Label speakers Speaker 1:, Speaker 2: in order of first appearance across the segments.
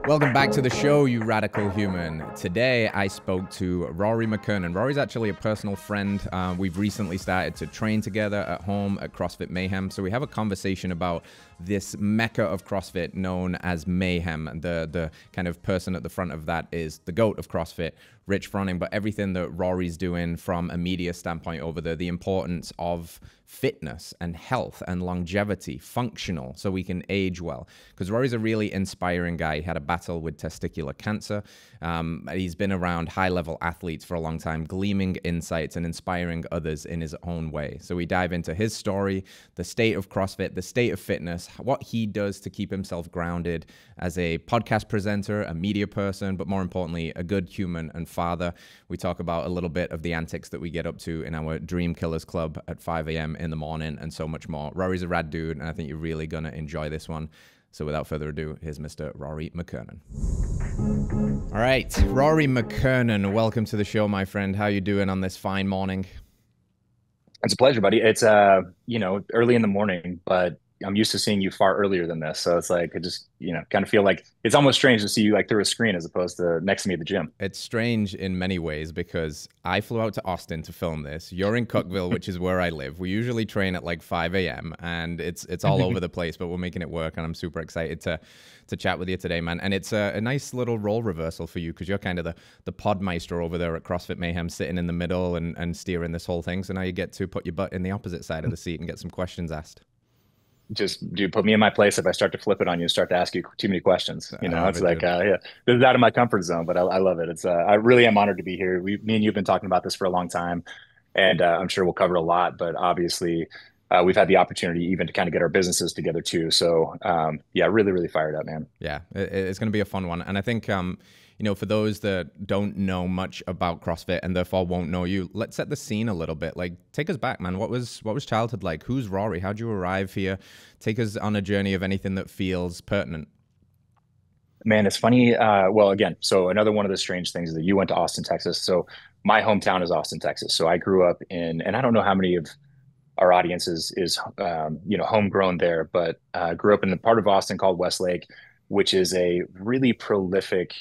Speaker 1: Welcome back to the show, you radical human. Today, I spoke to Rory McKernan. Rory's actually a personal friend. We've recently started to train together at home at Crossfit Mayhem. So we have a conversation about this mecca of CrossFit known as Mayhem. The kind of person at the front of that is the GOAT of CrossFit, Rich Froning, but everything that Rory's doing from a media standpoint over there, the importance of fitness and health and longevity, functional, so we can age well. Because Rory's a really inspiring guy. He had a battle with testicular cancer. He's been around high-level athletes for a long time, gleaming insights and inspiring others in his own way. So we dive into his story, the state of CrossFit, the state of fitness, what he does to keep himself grounded as a podcast presenter, a media person, but more importantly, a good human and father. We talk about a little bit of the antics that we get up to in our Dream Killers Club at 5 a.m. in the morning and so much more. Rory's a rad dude, and I think you're really going to enjoy this one. So without further ado, here's Mr. Rory McKernan. All right, Rory McKernan, welcome to the show, my friend. How you doing on this fine morning?
Speaker 2: It's a pleasure, buddy. It's early in the morning, but I'm used to seeing you far earlier than this. So it's like I just, kind of feel like it's almost strange to see you like through a screen as opposed to next to me at the gym.
Speaker 1: It's strange in many ways because I flew out to Austin to film this. You're in Cookeville, which is where I live. We usually train at like 5 a.m. and it's all over the place, but we're making it work, and I'm super excited to chat with you today, man. And it's a nice little role reversal for you because you're kind of the podmeister over there at CrossFit Mayhem, sitting in the middle and steering this whole thing. So now you get to put your butt in the opposite side of the seat and get some questions asked.
Speaker 2: Just do put me in my place if I start to flip it on you and start to ask you too many questions. It's like,
Speaker 1: Dude.
Speaker 2: yeah, this is out of my comfort zone, but I love it. I really am honored to be here. Me and you have been talking about this for a long time, and I'm sure we'll cover a lot, but obviously we've had the opportunity even to kind of get our businesses together too. So yeah, really, really fired up, man.
Speaker 1: Yeah, it's going to be a fun one. And I think, for those that don't know much about CrossFit and therefore won't know you, let's set the scene a little bit. Like, take us back, man. What was childhood like? Who's Rory? How'd you arrive here? Take us on a journey of anything that feels pertinent.
Speaker 2: Man, it's funny. Well, again, so another one of the strange things is that you went to Austin, Texas. So my hometown is Austin, Texas. So I grew up and I don't know how many of our audience is homegrown there, but grew up in the part of Austin called Westlake, which is a really prolific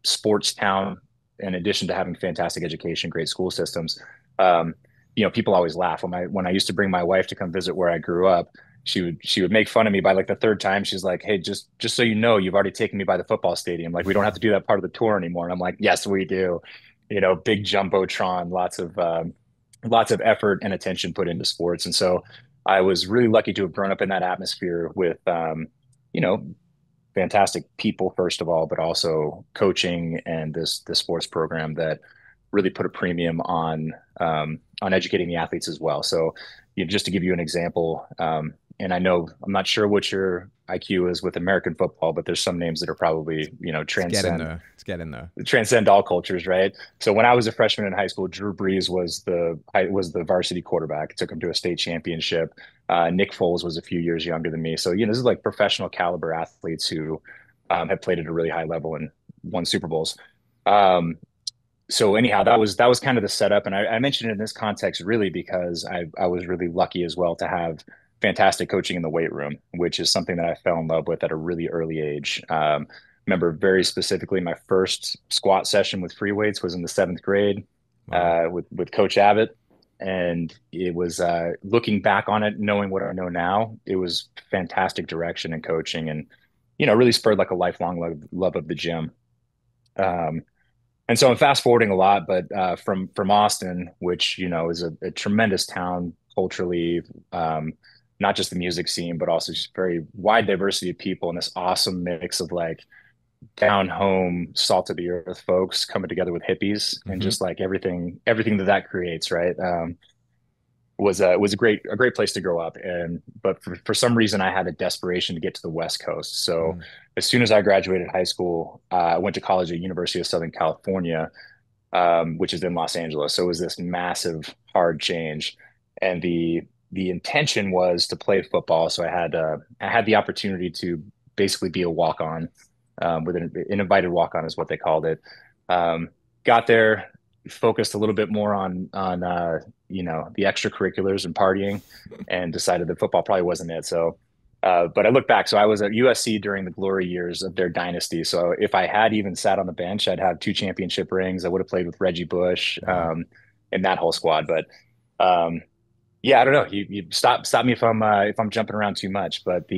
Speaker 2: sports town. In addition to having fantastic education, great school systems, people always laugh when I used to bring my wife to come visit where I grew up. She would make fun of me by like the third time. She's like, "Hey, just so you know, you've already taken me by the football stadium. Like we don't have to do that part of the tour anymore." And I'm like, "Yes, we do." Big jumbotron, lots of effort and attention put into sports. And so I was really lucky to have grown up in that atmosphere with, you know, fantastic people, first of all, but also coaching and this sports program that really put a premium on educating the athletes as well. So just to give you an example, and I know I'm not sure what your IQ is with American football, but there's some names that are probably,
Speaker 1: Let's get in there. Let's get in there.
Speaker 2: transcend all cultures, right? So when I was a freshman in high school, Drew Brees was the varsity quarterback. Took him to a state championship. Nick Foles was a few years younger than me. So this is like professional caliber athletes who have played at a really high level and won Super Bowls. So anyhow, that was kind of the setup, and I mentioned it in this context really because I was really lucky as well to have fantastic coaching in the weight room, which is something that I fell in love with at a really early age. Remember very specifically my first squat session with free weights was in the seventh grade
Speaker 1: Wow.
Speaker 2: with Coach Abbott, and it was looking back on it, knowing what I know now, it was fantastic direction and coaching, and really spurred like a lifelong love of the gym. Um, and so I'm fast forwarding a lot, but from Austin, which is a tremendous town culturally, not just the music scene, but also just very wide diversity of people and this awesome mix of like down home, salt of the earth folks coming together with hippies and
Speaker 1: Hmm.
Speaker 2: just like everything that creates, right? Was a great place to grow up, and but for some reason I had a desperation to get to the West Coast. So
Speaker 1: Mm.
Speaker 2: as soon as I graduated high school, I went to college at University of Southern California, which is in Los Angeles. So it was this massive hard change, and the intention was to play football. So I had the opportunity to basically be a walk on, with an invited walk on is what they called it. Um, got there, focused a little bit more on the extracurriculars and partying, and decided that football probably wasn't it. So But I look back, so I was at USC during the glory years of their dynasty. So if I had even sat on the bench, I'd have 2 championship rings. I would have played with Reggie Bush,
Speaker 1: Wow.
Speaker 2: and that whole squad. But um, yeah, I don't know. You stop me if I'm jumping around too much. But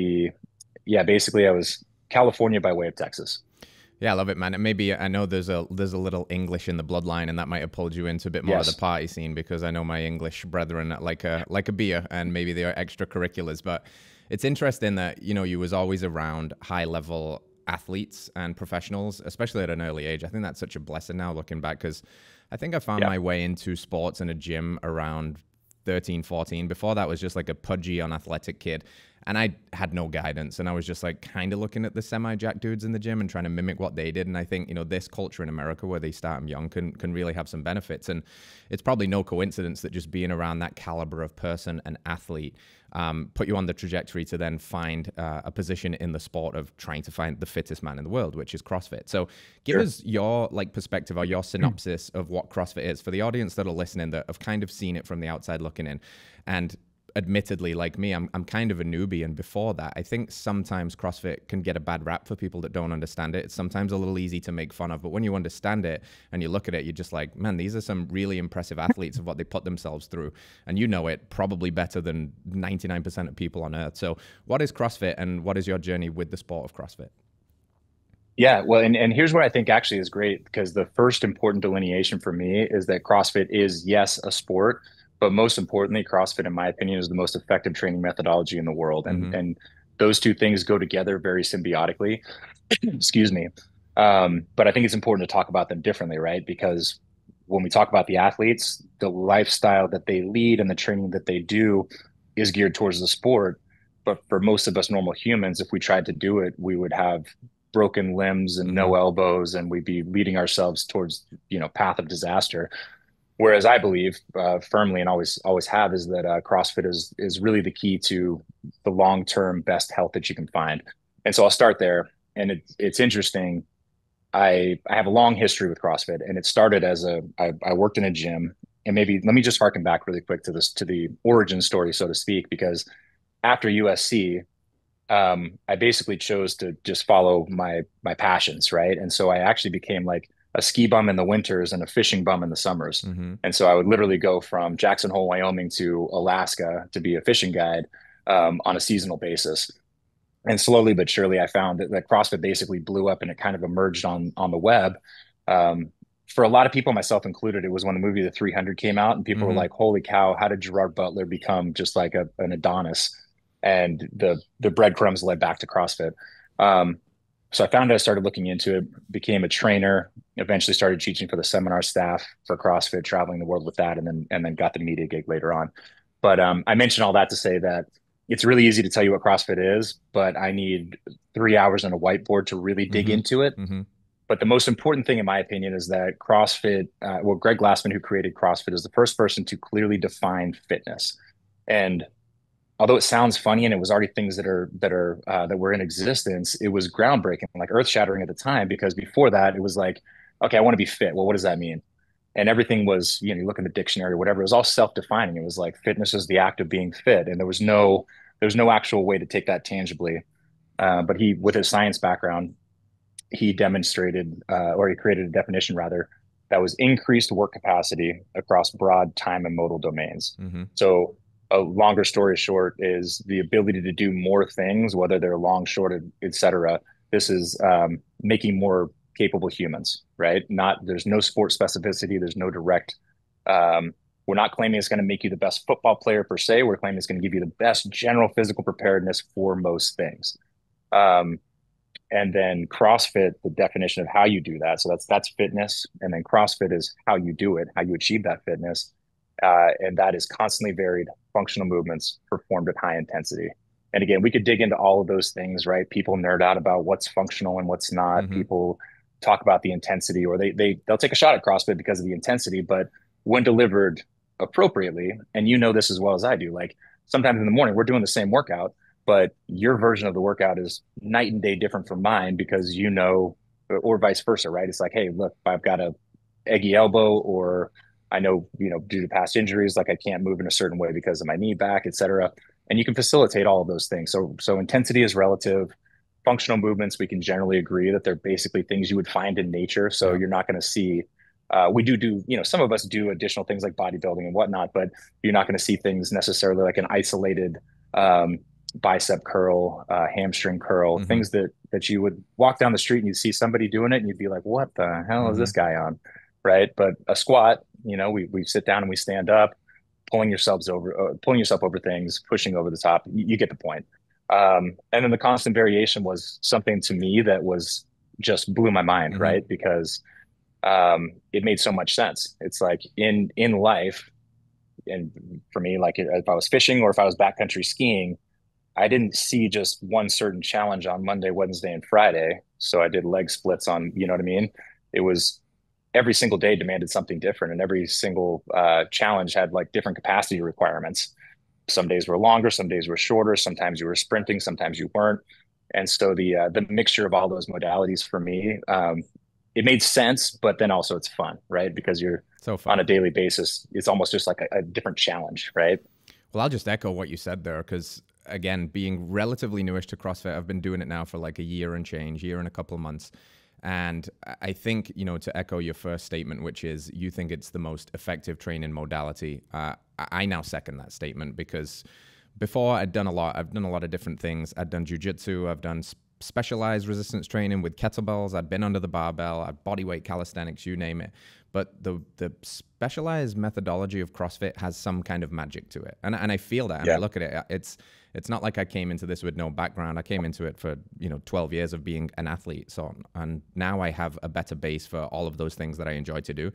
Speaker 2: yeah, basically I was California by way of Texas.
Speaker 1: Yeah, I love it, man. And maybe I know there's a little English in the bloodline, and that might have pulled you into a bit more of the
Speaker 2: Yes,
Speaker 1: party scene because I know my English brethren like a beer, and maybe they are extracurriculars. But it's interesting that you was always around high level athletes and professionals, especially at an early age. I think that's such a blessing now looking back because I think I found
Speaker 2: yeah,
Speaker 1: my way into sports and a gym around 13, 14. Before that was just like a pudgy, unathletic kid. And I had no guidance. And I was just like kind of looking at the semi-jack dudes in the gym and trying to mimic what they did. And I think, this culture in America where they start them young can really have some benefits. And it's probably no coincidence that just being around that caliber of person and athlete put you on the trajectory to then find a position in the sport of trying to find the fittest man in the world, which is CrossFit. So give
Speaker 2: sure.
Speaker 1: us your perspective or your synopsis of what CrossFit is for the audience that are listening that have kind of seen it from the outside looking in. And admittedly, like me, I'm kind of a newbie. And before that, I think sometimes CrossFit can get a bad rap for people that don't understand it. It's sometimes a little easy to make fun of. But when you understand it and you look at it, you're just like, man, these are some really impressive athletes of what they put themselves through. And you know it probably better than 99% of people on earth. So what is CrossFit and what is your journey with the sport of CrossFit?
Speaker 2: Yeah, well, and here's what I think actually is great because the first important delineation for me is that CrossFit is, yes, a sport, but most importantly, CrossFit, in my opinion, is the most effective training methodology in the world. And
Speaker 1: Mm-hmm.
Speaker 2: and those two things go together very symbiotically. Excuse me. But I think it's important to talk about them differently, right? Because when we talk about the athletes, the lifestyle that they lead and the training that they do is geared towards the sport. But for most of us normal humans, if we tried to do it, we would have broken limbs and
Speaker 1: Mm-hmm.
Speaker 2: no elbows, and we'd be leading ourselves towards, path of disaster. Whereas I believe firmly and always have is that CrossFit is really the key to the long term best health that you can find. And so I'll start there. And it's interesting. I have a long history with CrossFit, and it started as I worked in a gym. And maybe let me just harken back really quick to the origin story, so to speak, because after USC, I basically chose to just follow my passions, right? And so I actually became like a ski bum in the winters and a fishing bum in the summers.
Speaker 1: Mm-hmm.
Speaker 2: And so I would literally go from Jackson Hole, Wyoming to Alaska to be a fishing guide on a seasonal basis. And slowly but surely, I found that CrossFit basically blew up and it kind of emerged on the web. Um, for a lot of people, myself included, it was when the movie The 300 came out, and people were
Speaker 1: Mm-hmm.
Speaker 2: like, "Holy cow! How did Gerard Butler become just like an Adonis?" And the breadcrumbs led back to CrossFit. Um, so I found it. I started looking into it, became a trainer, eventually started teaching for the seminar staff for CrossFit, traveling the world with that, and then got the media gig later on. But I mentioned all that to say that it's really easy to tell you what CrossFit is, but I need 3 hours on a whiteboard to really dig
Speaker 1: Mm-hmm.
Speaker 2: into it.
Speaker 1: Mm-hmm.
Speaker 2: But the most important thing, in my opinion, is that CrossFit, well, Greg Glassman, who created CrossFit, is the first person to clearly define fitness. And although it sounds funny and it was already things that were in existence, it was groundbreaking, like earth shattering at the time, because before that, it was like, okay, I want to be fit. Well, what does that mean? And everything was, you look in the dictionary or whatever, it was all self-defining. It was like fitness is the act of being fit. And there was no actual way to take that tangibly. But he, with his science background, he demonstrated, or he created a definition rather, that was increased work capacity across broad time and modal domains.
Speaker 1: Mm-hmm.
Speaker 2: So a longer story short is the ability to do more things, whether they're long, short, et cetera. This is making more capable humans, right? There's no sport specificity. There's no direct, um, we're not claiming it's going to make you the best football player per se. We're claiming it's going to give you the best general physical preparedness for most things. Um, and then CrossFit, the definition of how you do that. So that's fitness, and then CrossFit is how you do it, how you achieve that fitness, and that is constantly varied functional movements performed at high intensity. And again, we could dig into all of those things, right? People nerd out about what's functional and what's not.
Speaker 1: Mm-hmm.
Speaker 2: People talk about the intensity, or they'll take a shot at CrossFit because of the intensity, but when delivered appropriately, and you know this as well as I do, like sometimes in the morning we're doing the same workout, but your version of the workout is night and day different from mine because or vice versa, right? It's like, hey, look, I've got a eggy elbow, or I know, due to past injuries, like I can't move in a certain way because of my knee back, et cetera. and you can facilitate all of those things. So intensity is relative. Functional movements, we can generally agree that they're basically things you would find in nature. So
Speaker 1: Yeah.
Speaker 2: you're not going to see, we do, some of us do additional things like bodybuilding and whatnot, but you're not going to see things necessarily like an isolated um, bicep curl, hamstring curl,
Speaker 1: Mm-hmm.
Speaker 2: things that you would walk down the street and you'd see somebody doing it and you'd be like, what the hell is
Speaker 1: Mm-hmm.
Speaker 2: this guy on? Right. But a squat, we sit down and we stand up, pulling yourself over things, pushing over the top. You get the point. And then the constant variation was something to me that was just blew my mind,
Speaker 1: Mm-hmm.
Speaker 2: right? Because it made so much sense. It's like in life, and for me, like if I was fishing or if I was backcountry skiing, I didn't see just one certain challenge on Monday, Wednesday, and Friday. So I did leg splits on, you know what I mean? It was every single day demanded something different, and every single challenge had like different capacity requirements. Some days were longer, some days were shorter. Sometimes you were sprinting, sometimes you weren't. And so the mixture of all those modalities for me, it made sense, but then also it's fun, right? Because you're
Speaker 1: So
Speaker 2: on
Speaker 1: fun.
Speaker 2: a daily basis. It's almost just like a different challenge, right?
Speaker 1: Well, I'll just echo what you said there because, again, being relatively newish to CrossFit, I've been doing it now for like a year and change, year and a couple of months. And I think, to echo your first statement, which is you think it's the most effective training modality, I now second that statement because before I've done a lot of different things. I'd done jujitsu, I've done specialized resistance training with kettlebells, I'd been under the barbell, I'd bodyweight calisthenics, you name it. But the specialized methodology of CrossFit has some kind of magic to it. And I feel that, and I
Speaker 2: Yeah.
Speaker 1: look at it, it's not like I came into this with no background. I came into it for, 12 years of being an athlete. So, and now I have a better base for all of those things that I enjoy to do.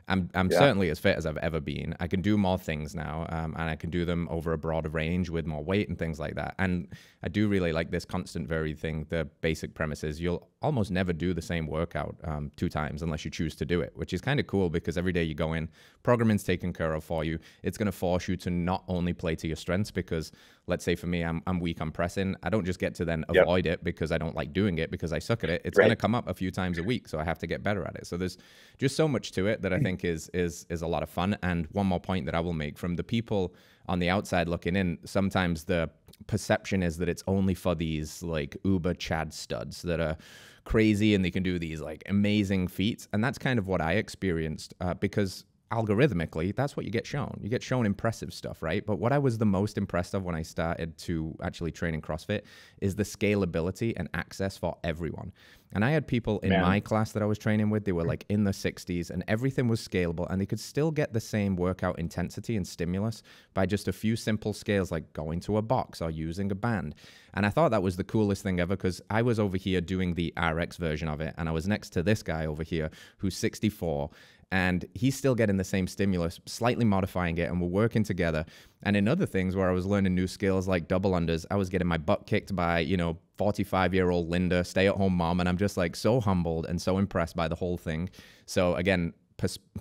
Speaker 1: I'm
Speaker 2: Yeah.
Speaker 1: certainly as fit as I've ever been. I can do more things now, and I can do them over a broader range with more weight and things like that. And I do really like this constant vary thing. The basic premise is you'll almost never do the same workout 2 times unless you choose to do it, which is kind of cool because every day you go in, programming's taken care of for you. It's going to force you to not only play to your strengths because, let's say for me, I'm weak on pressing. I don't just get to then
Speaker 2: Yep.
Speaker 1: avoid it because I don't like doing it because I suck at it. It's going to
Speaker 2: Right.
Speaker 1: come up a few times a week, so I have to get better at it. So there's just so much to it that I think is a lot of fun. And one more point that I will make from the people on the outside looking in, sometimes the perception is that it's only for these like uber Chad studs that are crazy and they can do these like amazing feats. And that's kind of what I experienced because algorithmically, that's what you get shown. You get shown impressive stuff, right? But what I was the most impressed of when I started to actually train in CrossFit is the scalability and access for everyone. And I had people in my
Speaker 2: Man.
Speaker 1: class that I was training with, they were like in the 60s and everything was scalable and they could still get the same workout intensity and stimulus by just a few simple scales like going to a box or using a band. And I thought that was the coolest thing ever because I was over here doing the RX version of it and I was next to this guy over here who's 64 and he's still getting the same stimulus, slightly modifying it, and we're working together. And in other things where I was learning new skills like double unders, I was getting my butt kicked by, 45-year-old Linda, stay-at-home mom, and I'm just like so humbled and so impressed by the whole thing. So again,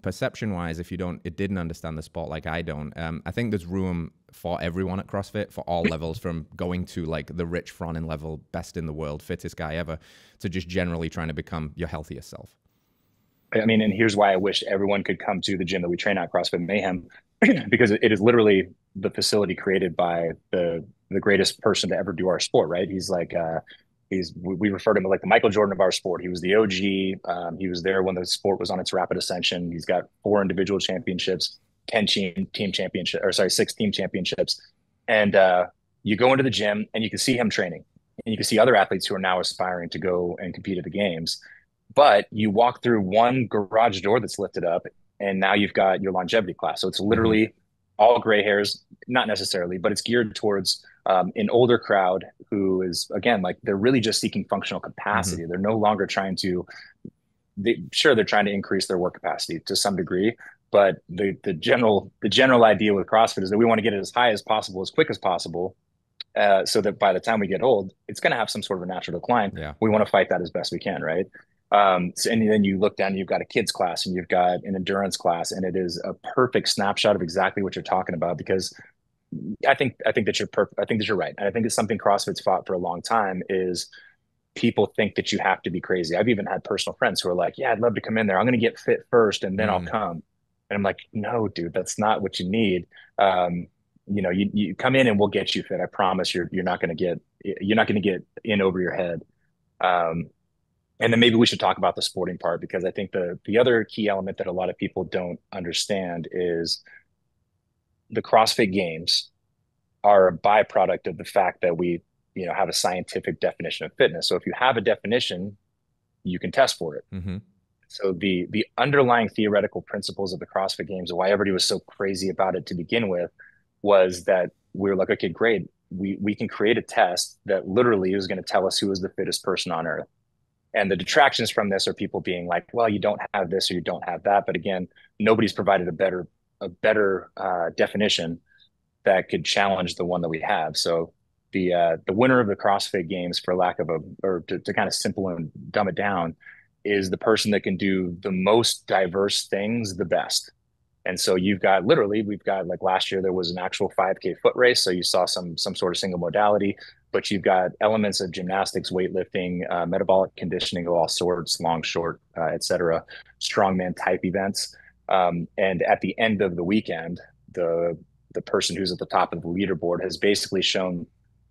Speaker 1: perception-wise, if you didn't understand the sport like I don't, I think there's room for everyone at CrossFit, for all levels, from going to like the Rich Froning level, best in the world, fittest guy ever, to just generally trying to become your healthiest self.
Speaker 2: I mean, and here's why I wish everyone could come to the gym that we train at, CrossFit Mayhem, because it is literally the facility created by the greatest person to ever do our sport, right? He's like we refer to him as like the Michael Jordan of our sport. He was the OG. He was there when the sport was on its rapid ascension. He's got 4 individual championships, 10 team championship, or sorry, 6 team championships. And you go into the gym and you can see him training, and you can see other athletes who are now aspiring to go and compete at the games. But you walk through one garage door that's lifted up, and now you've got your longevity class. So it's
Speaker 1: Mm-hmm.
Speaker 2: literally all gray hairs, not necessarily, but it's geared towards an older crowd who is, again, like they're really just seeking functional
Speaker 1: Mm-hmm.
Speaker 2: capacity. They're no longer trying to, sure, they're trying to increase their work capacity to some degree, but the general idea with CrossFit is that we want to get it as high as possible, as quick as possible, so that by the time we get old, it's going to have some sort of a natural decline.
Speaker 1: Yeah.
Speaker 2: We want to fight that as best we can, right? And then you look down, you've got a kids class and you've got an endurance class, and it is a perfect snapshot of exactly what you're talking about. Because I think that you're perfect. I think that you're right, and I think it's something CrossFit's fought for a long time. Is people think that you have to be crazy. I've even had personal friends who are like, "Yeah, I'd love to come in there. I'm going to get fit first, and then I'll
Speaker 1: Mm.
Speaker 2: come." And I'm like, "No, dude, that's not what you need." Um, you come in and we'll get you fit. I promise you're not going to get in over your head. Um, and then maybe we should talk about the sporting part, because I think the other key element that a lot of people don't understand is the CrossFit Games are a byproduct of the fact that we, have a scientific definition of fitness. So if you have a definition, you can test for it.
Speaker 1: Mm-hmm.
Speaker 2: So the underlying theoretical principles of the CrossFit Games, and why everybody was so crazy about it to begin with, was that we were like, okay, great, we can create a test that literally is going to tell us who is the fittest person on earth. And the detractions from this are people being like, well, you don't have this or you don't have that. But again, nobody's provided a better definition that could challenge the one that we have. So the winner of the CrossFit Games, for lack of to kind of simple and dumb it down, is the person that can do the most diverse things the best. And so we've got like last year, there was an actual 5K foot race. So you saw some sort of single modality, but you've got elements of gymnastics, weightlifting, metabolic conditioning of all sorts, long, short, et cetera, strongman type events. And at the end of the weekend, the person who's at the top of the leaderboard has basically shown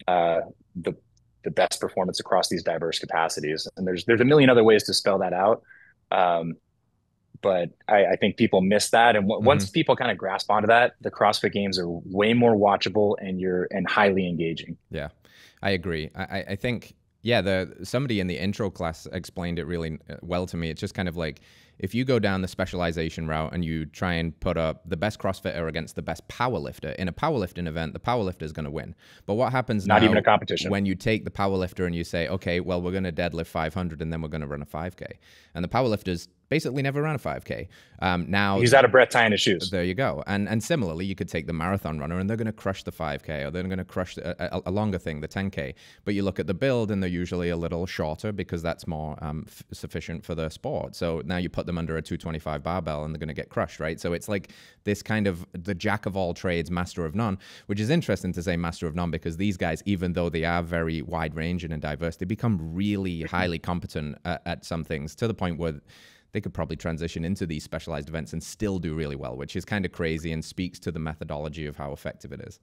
Speaker 2: the best performance across these diverse capacities. And there's a million other ways to spell that out. But I think people miss that. And once people kind of grasp onto that, the CrossFit Games are way more watchable and highly engaging.
Speaker 1: Yeah, I agree. I think, somebody in the intro class explained it really well to me. It's just kind of like, if you go down the specialization route and you try and put up the best CrossFitter against the best powerlifter in a powerlifting event, the powerlifter is going to win. But what happens
Speaker 2: Not
Speaker 1: now
Speaker 2: even a competition
Speaker 1: when you take the powerlifter and you say, okay, well, we're going to deadlift 500 and then we're going to run a 5K. And the powerlifter's basically never ran a 5K. Now
Speaker 2: he's out of breath tying his shoes.
Speaker 1: There you go. And similarly, you could take the marathon runner and they're going to crush the 5K, or they're going to crush a longer thing, the 10K. But you look at the build and they're usually a little shorter because that's more sufficient for the sport. So now you put them under a 225 barbell and they're going to get crushed, right? So it's like this kind of the jack of all trades, master of none, which is interesting to say master of none, because these guys, even though they are very wide ranging and diverse, they become really highly competent at some things, to the point where they could probably transition into these specialized events and still do really well, which is kind of crazy and speaks to the methodology of how effective it is.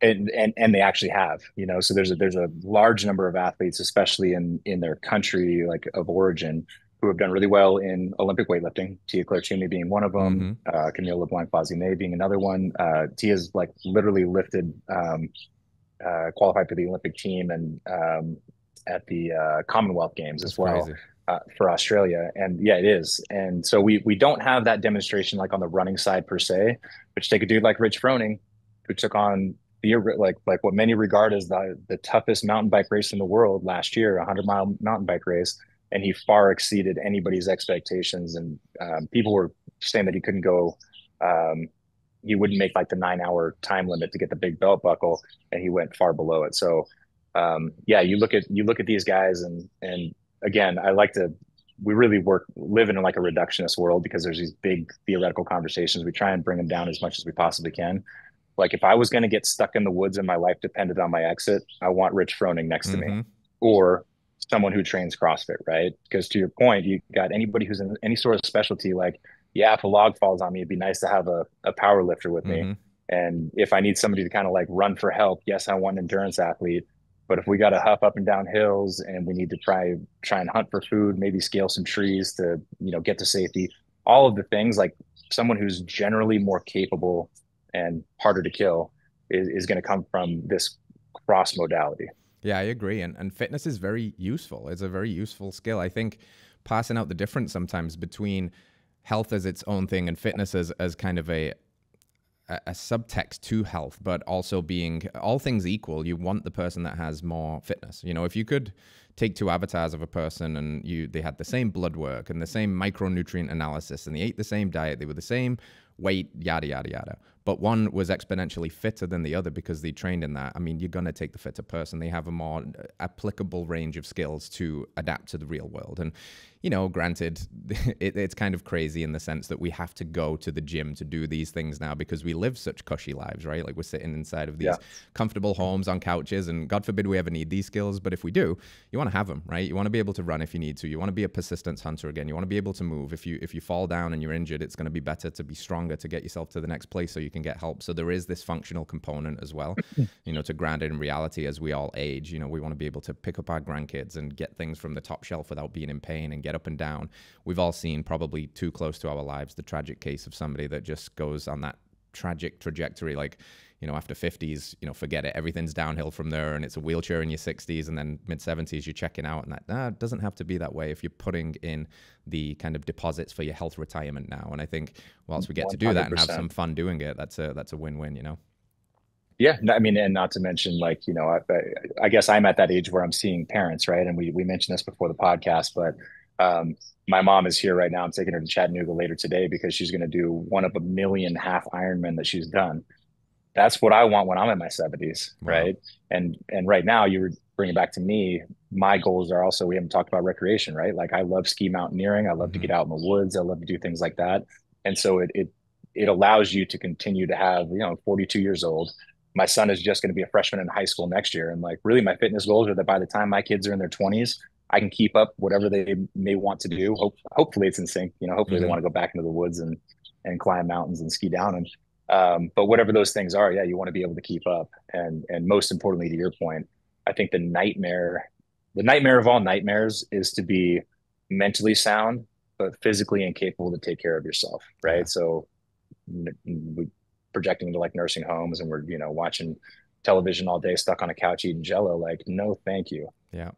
Speaker 2: And they actually have, so there's a large number of athletes, especially in their country, like of origin, who have done really well in Olympic weightlifting. Tia Claire Toomey being one of them, Camille LeBlanc-Bazinet being another one. Tia's like literally lifted, qualified for the Olympic team and at the Commonwealth Games as well. For Australia. And yeah, it is. And so we don't have that demonstration like on the running side per se, but you take a dude like Rich Froning, who took on like what many regard as the toughest mountain bike race in the world last year, a 100-mile mountain bike race. And he far exceeded anybody's expectations. And people were saying that he couldn't go, he wouldn't make like the 9-hour time limit to get the big belt buckle, and he went far below it. So you look at these guys and again, we really live in like a reductionist world, because there's these big theoretical conversations. We try and bring them down as much as we possibly can. Like if I was going to get stuck in the woods and my life depended on my exit, I want Rich Froning next to me, or someone who trains CrossFit, right? Because to your point, you got anybody who's in any sort of specialty, like, yeah, if a log falls on me, it'd be nice to have a power lifter with me. And if I need somebody to kind of like run for help, yes, I want an endurance athlete. But if we got to huff up and down hills and we need to try and hunt for food, maybe scale some trees to, get to safety, all of the things, like someone who's generally more capable and harder to kill is going to come from this cross modality.
Speaker 1: Yeah, I agree. And fitness is very useful. It's a very useful skill. I think passing out the difference sometimes between health as its own thing and fitness as kind of a subtext to health, but also being all things equal, you want the person that has more fitness. If you could take two avatars of a person and they had the same blood work and the same micronutrient analysis and they ate the same diet, they were the same weight, yada, yada, yada. But one was exponentially fitter than the other because they trained in that. I mean, you're going to take the fitter person. They have a more applicable range of skills to adapt to the real world. And, granted, it's kind of crazy in the sense that we have to go to the gym to do these things now because we live such cushy lives, right? Like we're sitting inside of these comfortable homes on couches, and God forbid we ever need these skills. But if we do, you want want to have them, right? You want to be able to run if you need to. You want to be a persistence hunter again. You want to be able to move. If you fall down and you're injured, it's going to be better to be stronger to get yourself to the next place so you can get help. So there is this functional component as well, you know, to ground it in reality as we all age. You know, we want to be able to pick up our grandkids and get things from the top shelf without being in pain and get up and down. We've all seen, probably too close to our lives, the tragic case of somebody that just goes on that tragic trajectory, like, you know, after 50s, you know, forget it, everything's downhill from there, and it's a wheelchair in your 60s, and then mid 70s you're checking out, and that doesn't have to be that way if you're putting in the kind of deposits for your health retirement now. And I think whilst we get to do that and have some fun doing it, that's a win-win, you know.
Speaker 2: Yeah, I mean, and not to mention, like, you know, I guess I'm at that age where I'm seeing parents, right? And we mentioned this before the podcast, but my mom is here right now. I'm taking her to Chattanooga later today because she's going to do one of a million half Ironman that she's done. That's what I want when I'm in my 70s,
Speaker 1: Wow.
Speaker 2: right? And right now, you were bringing back to me, my goals are also, we haven't talked about recreation, right? Like, I love ski mountaineering. I love to get out in the woods. I love to do things like that. And so it allows you to continue to have, you know, 42 years old. My son is just going to be a freshman in high school next year. And like, really, my fitness goals are that by the time my kids are in their 20s, I can keep up whatever they may want to do. Hopefully it's in sync. You know, hopefully they want to go back into the woods and climb mountains and ski down. And but whatever those things are, yeah, you want to be able to keep up. And most importantly, to your point, I think the nightmare of all nightmares is to be mentally sound, but physically incapable to take care of yourself. Right. Yeah. So we projecting into like nursing homes, and we're, you know, watching television all day, stuck on a couch eating Jello. Like, no, thank you.
Speaker 1: Yeah.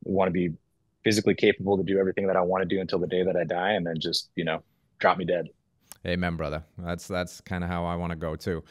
Speaker 2: Want to be physically capable to do everything that I want to do until the day that I die, and then just, you know, drop me dead.
Speaker 1: Amen, brother. That's kind of how I want to go too.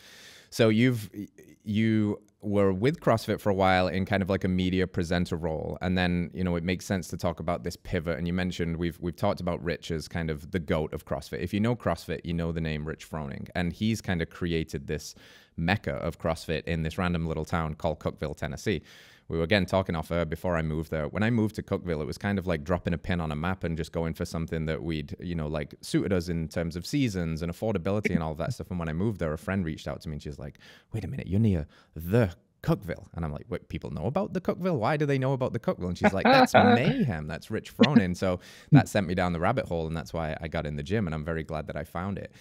Speaker 1: So you were with CrossFit for a while in kind of like a media presenter role, and then, you know, it makes sense to talk about this pivot. And you mentioned we've talked about Rich as kind of the GOAT of CrossFit. If you know CrossFit, you know the name Rich Froning, and he's kind of created this mecca of CrossFit in this random little town called Cookeville, Tennessee. We were again talking off air before I moved there. When I moved to Cookeville, it was kind of like dropping a pin on a map and just going for something that we'd, you know, like suited us in terms of seasons and affordability and all of that stuff. And when I moved there, a friend reached out to me and she's like, wait a minute, you're near the Cookeville. And I'm like, wait, people know about the Cookeville? Why do they know about the Cookeville? And she's like, that's Mayhem. That's Rich Froning. So that sent me down the rabbit hole, and that's why I got in the gym, and I'm very glad that I found it.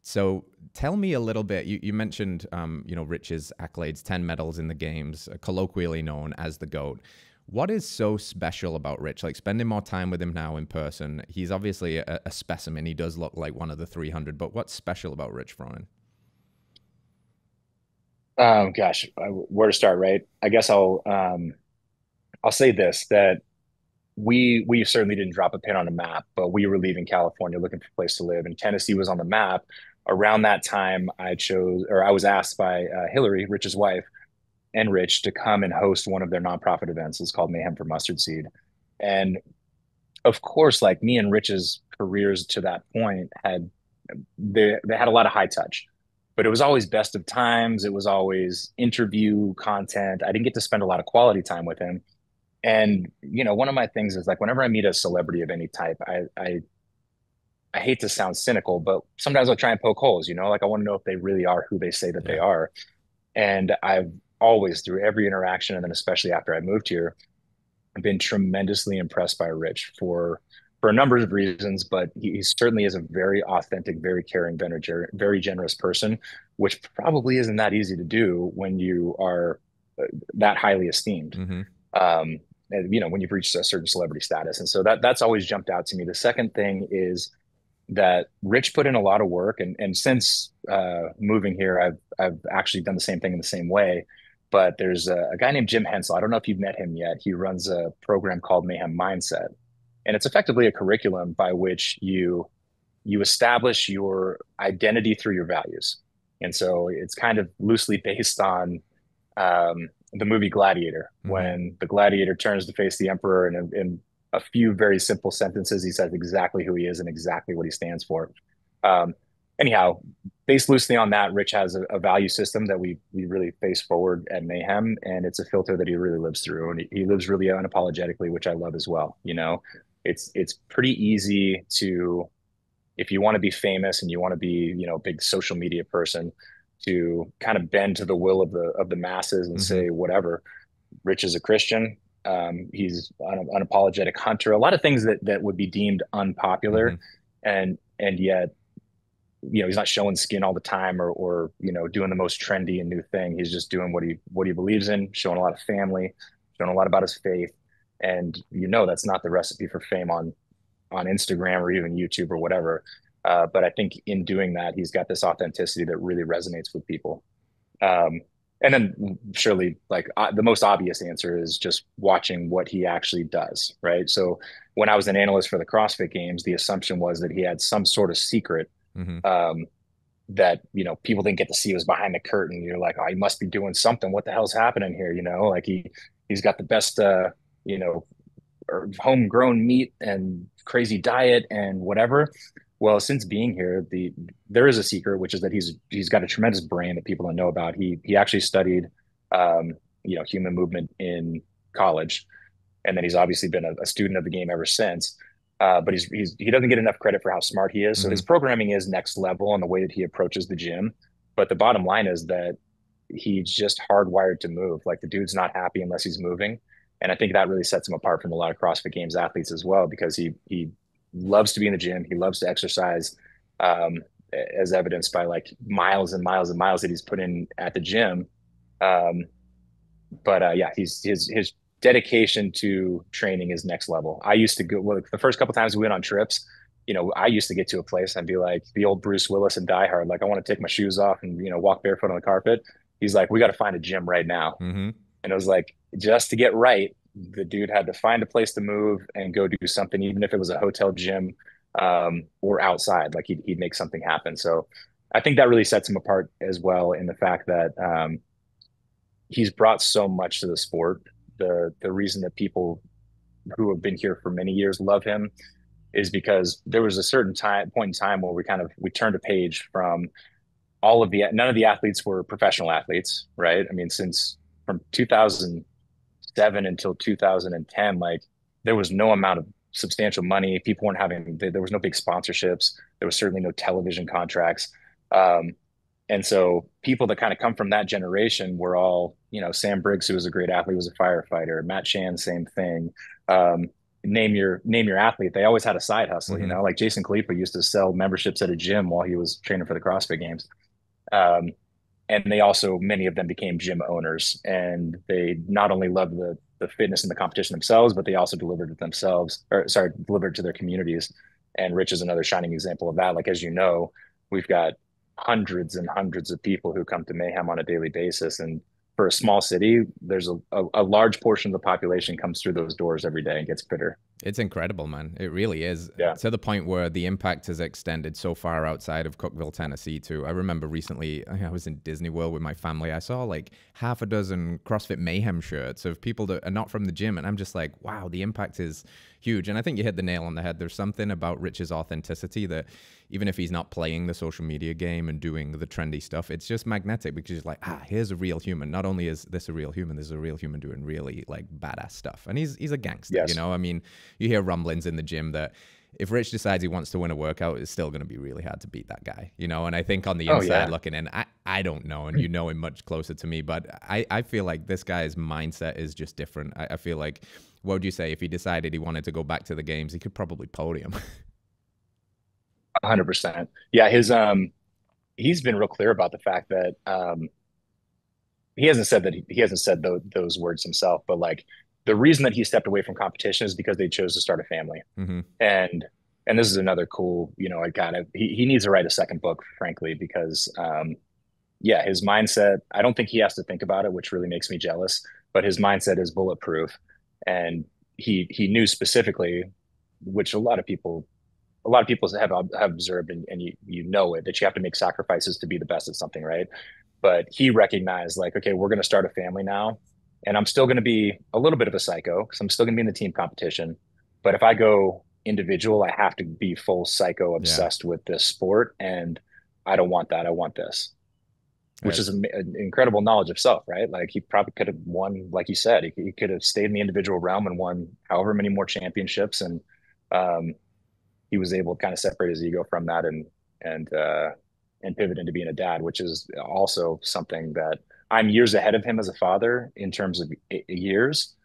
Speaker 1: So tell me a little bit, you mentioned, you know, Rich's accolades, 10 medals in the games, colloquially known as the GOAT. What is so special about Rich? Like, spending more time with him now in person, he's obviously a specimen. He does look like one of the 300, but what's special about Rich Froning?
Speaker 2: Gosh, where to start, right? I guess I'll say this, that we certainly didn't drop a pin on a map, but we were leaving California looking for a place to live, and Tennessee was on the map. Around that time, I was asked by Hillary, Rich's wife, and Rich to come and host one of their nonprofit events. It's called Mayhem for Mustard Seed. And of course, like, me and Rich's careers to that point they had a lot of high touch, but it was always best of times. It was always interview content. I didn't get to spend a lot of quality time with him. And, you know, one of my things is, like, whenever I meet a celebrity of any type, I hate to sound cynical, but sometimes I'll try and poke holes, you know, like, I want to know if they really are who they say that they are. And I've always, through every interaction, and then especially after I moved here, I've been tremendously impressed by Rich for a number of reasons, but he certainly is a very authentic, very caring, very generous person, which probably isn't that easy to do when you are that highly esteemed. And, you know, when you've reached a certain celebrity status. And so that's always jumped out to me. The second thing is that Rich put in a lot of work, and since moving here, I've actually done the same thing in the same way. But there's a guy named Jim Hensel. I don't know if you've met him yet. He runs a program called Mayhem Mindset, and it's effectively a curriculum by which you establish your identity through your values. And so it's kind of loosely based on the movie Gladiator, when the gladiator turns to face the emperor, and in a few very simple sentences, he says exactly who he is and exactly what he stands for. Anyhow, based loosely on that, Rich has a value system that we really face forward at Mayhem, and it's a filter that he really lives through, and he lives really unapologetically, which I love as well. You know, it's pretty easy to, if you want to be famous and you want to be, you know, a big social media person, to kind of bend to the will of the masses and say whatever. Rich is a Christian. He's an unapologetic hunter, a lot of things that would be deemed
Speaker 1: Hmm.
Speaker 2: unpopular. And yet, he's not showing skin all the time or, doing the most trendy and new thing. He's just doing what he believes in, showing a lot of family, showing a lot about his faith. And that's not the recipe for fame on Instagram or even YouTube or whatever. But I think in doing that, he's got this authenticity that really resonates with people. Um, and then surely, like the most obvious answer is just watching what he actually does, right? So when I was an analyst for the CrossFit Games, the assumption was that he had some sort of secret
Speaker 1: Hmm.
Speaker 2: um, that people didn't get to see was behind the curtain. You're like, oh, he must be doing something. What the hell's happening here? Like he's got the best you know or homegrown meat and crazy diet and whatever. Well, since being here, there is a secret, which is that he's got a tremendous brain that people don't know about. He actually studied um, human movement in college, and then he's obviously been a student of the game ever since. But he doesn't get enough credit for how smart he is. So his
Speaker 1: Hmm.
Speaker 2: programming is next level on the way that he approaches the gym. But the bottom line is that he's just hardwired to move. Like the dude's not happy unless he's moving. And I think that really sets him apart from a lot of CrossFit Games athletes as well, because he loves to be in the gym. He loves to exercise, um, as evidenced by like miles and miles and miles that he's put in at the gym. Um, but yeah, his dedication to training is next level. I used to go, well, the first couple times we went on trips, I used to get to a place and be like the old Bruce Willis and Die Hard, like I want to take my shoes off and walk barefoot on the carpet. He's like, we got to find a gym right now.
Speaker 1: Hmm.
Speaker 2: And it was like, just to get right, the dude had to find a place to move and go do something, even if it was a hotel gym or outside. Like he'd make something happen. So I think that really sets him apart as well in the fact that he's brought so much to the sport. The reason that people who have been here for many years love him is because there was a certain point in time where we turned a page from none of the athletes were professional athletes, right? I mean, since from 2007 until 2010, like there was no amount of substantial money. People weren't there was no big sponsorships. There was certainly no television contracts. Um, and so people that kind of come from that generation were all, Sam Briggs, who was a great athlete, was a firefighter. Matt Shan, same thing. Um, name your athlete. They always had a side hustle,
Speaker 1: Hmm.
Speaker 2: like Jason Khalifa used to sell memberships at a gym while he was training for the CrossFit Games. Um, and they also, many of them became gym owners, and they not only loved the fitness and the competition themselves, but they also delivered it themselves, or sorry, delivered to their communities. And Rich is another shining example of that. Like, as you know, we've got hundreds and hundreds of people who come to Mayhem on a daily basis. And for a small city, there's a large portion of the population comes through those doors every day and gets fitter.
Speaker 1: It's incredible, man. It really is.
Speaker 2: Yeah.
Speaker 1: To the point where the impact has extended so far outside of Cookeville, Tennessee, too. I remember recently, I was in Disney World with my family. I saw like half a dozen CrossFit Mayhem shirts of people that are not from the gym. And I'm just like, wow, the impact is huge. And I think you hit the nail on the head. There's something about Rich's authenticity that even if he's not playing the social media game and doing the trendy stuff, it's just magnetic because he's like, here's a real human. Not only is this a real human, there's a real human doing really like badass stuff. And he's a gangster,
Speaker 2: Yes.
Speaker 1: I mean, you hear rumblings in the gym that if Rich decides he wants to win a workout, it's still going to be really hard to beat that guy, And I think on the
Speaker 2: Oh
Speaker 1: inside
Speaker 2: yeah.
Speaker 1: looking in, I don't know, and you know him much closer to me, but I feel like this guy's mindset is just different. I feel like, what would you say if he decided he wanted to go back to the games? He could probably podium.
Speaker 2: 100%. Yeah, he's been real clear about the fact that he hasn't said those words himself, but like the reason that he stepped away from competition is because they chose to start a family.
Speaker 1: Hmm.
Speaker 2: And this is another cool, I he needs to write a second book, frankly, because yeah, his mindset, I don't think he has to think about it, which really makes me jealous, but his mindset is bulletproof. And he knew specifically, which a lot of people have observed, and you know it, that you have to make sacrifices to be the best at something, right? But he recognized, like, okay, we're going to start a family now, and I'm still going to be a little bit of a psycho because I'm still going to be in the team competition. But if I go individual, I have to be full psycho
Speaker 1: Yeah.
Speaker 2: obsessed with this sport, and I don't want that. I want this, which
Speaker 1: Uh,
Speaker 2: is an incredible knowledge of self, right? Like he probably could have won, like you said, he could have stayed in the individual realm and won however many more championships, and um, he was able to kind of separate his ego from that and uh, and pivot into being a dad, which is also something that I'm years ahead of him as a father in terms of years.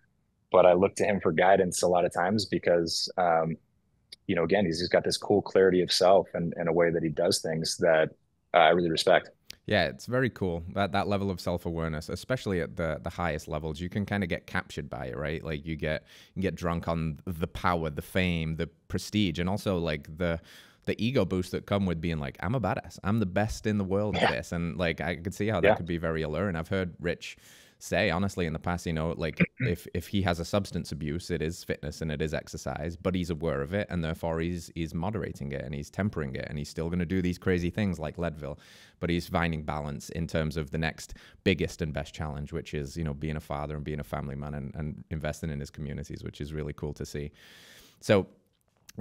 Speaker 2: but I look to him for guidance a lot of times because, again, he's just got this cool clarity of self and a way that he does things that I really respect.
Speaker 1: Yeah, it's very cool that level of self-awareness, especially at the highest levels. You can kind of get captured by it, right? Like you get drunk on the power, the fame, the prestige, and also like the ego boost that come with being like, I'm a badass, I'm the best in the world at this. And like I could see how that could be very alluring. I've heard Rich say honestly in the past, like if he has a substance abuse, it is fitness and it is exercise, but he's aware of it, and therefore he's moderating it and he's tempering it, and he's still going to do these crazy things like Leadville, but he's finding balance in terms of the next biggest and best challenge, which is being a father and being a family man and investing in his communities, which is really cool to see. So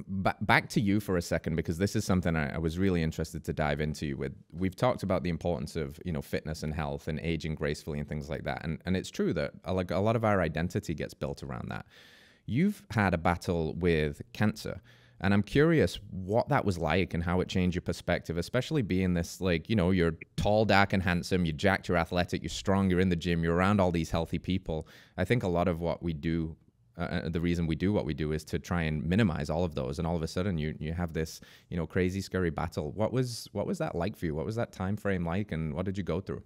Speaker 1: back to you for a second, because this is something I was really interested to dive into. We've talked about the importance of fitness and health and aging gracefully and things like that, and it's true that like a lot of our identity gets built around that. You've had a battle with cancer, and I'm curious what that was like and how it changed your perspective, especially being this, like, you're tall, dark, and handsome, you're jacked, you're athletic, you're strong, you're in the gym, you're around all these healthy people. I think a lot of what we do, the reason we do what we do is to try and minimize all of those. And all of a sudden you have this, crazy, scary battle. What was that like for you? What was that time frame like? And what did you go through?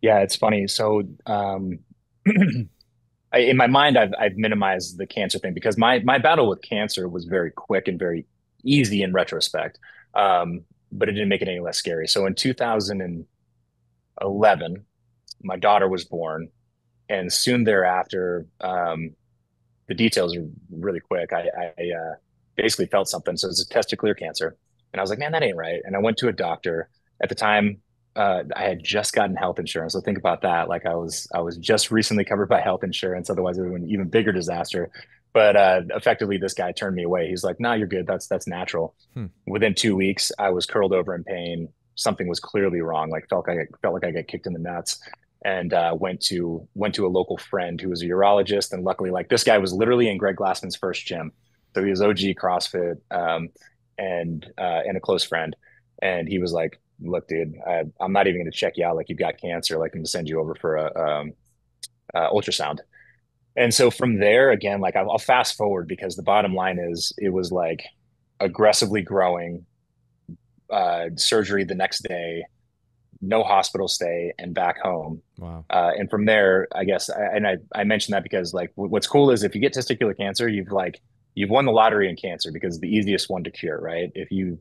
Speaker 2: Yeah, it's funny. So, in my mind, I've minimized the cancer thing because my battle with cancer was very quick and very easy in retrospect. But it didn't make it any less scary. So in 2011, my daughter was born, and soon thereafter, the details are really quick. I basically felt something. So it's a testicular cancer. And I was like, man, that ain't right. And I went to a doctor. At the time, I had just gotten health insurance. So think about that. Like I was just recently covered by health insurance. Otherwise, it would have been an even bigger disaster. But effectively, this guy turned me away. He's like, "No, you're good. That's natural." Within 2 weeks, I was curled over in pain. Something was clearly wrong. Like felt like I got kicked in the nuts, and went to a local friend who was a urologist. And luckily, like this guy was literally in Greg Glassman's first gym, so he was OG CrossFit, and a close friend. And he was like, look, dude, I'm not even going to check you out. Like you've got cancer. Like I'm going to send you over for a ultrasound. And so from there, again, like I'll fast forward because the bottom line is it was like aggressively growing, surgery the next day, no hospital stay, and back home.
Speaker 1: Wow.
Speaker 2: And from there, I guess, I mentioned that because like what's cool is if you get testicular cancer, you've won the lottery in cancer because it's the easiest one to cure, right? If you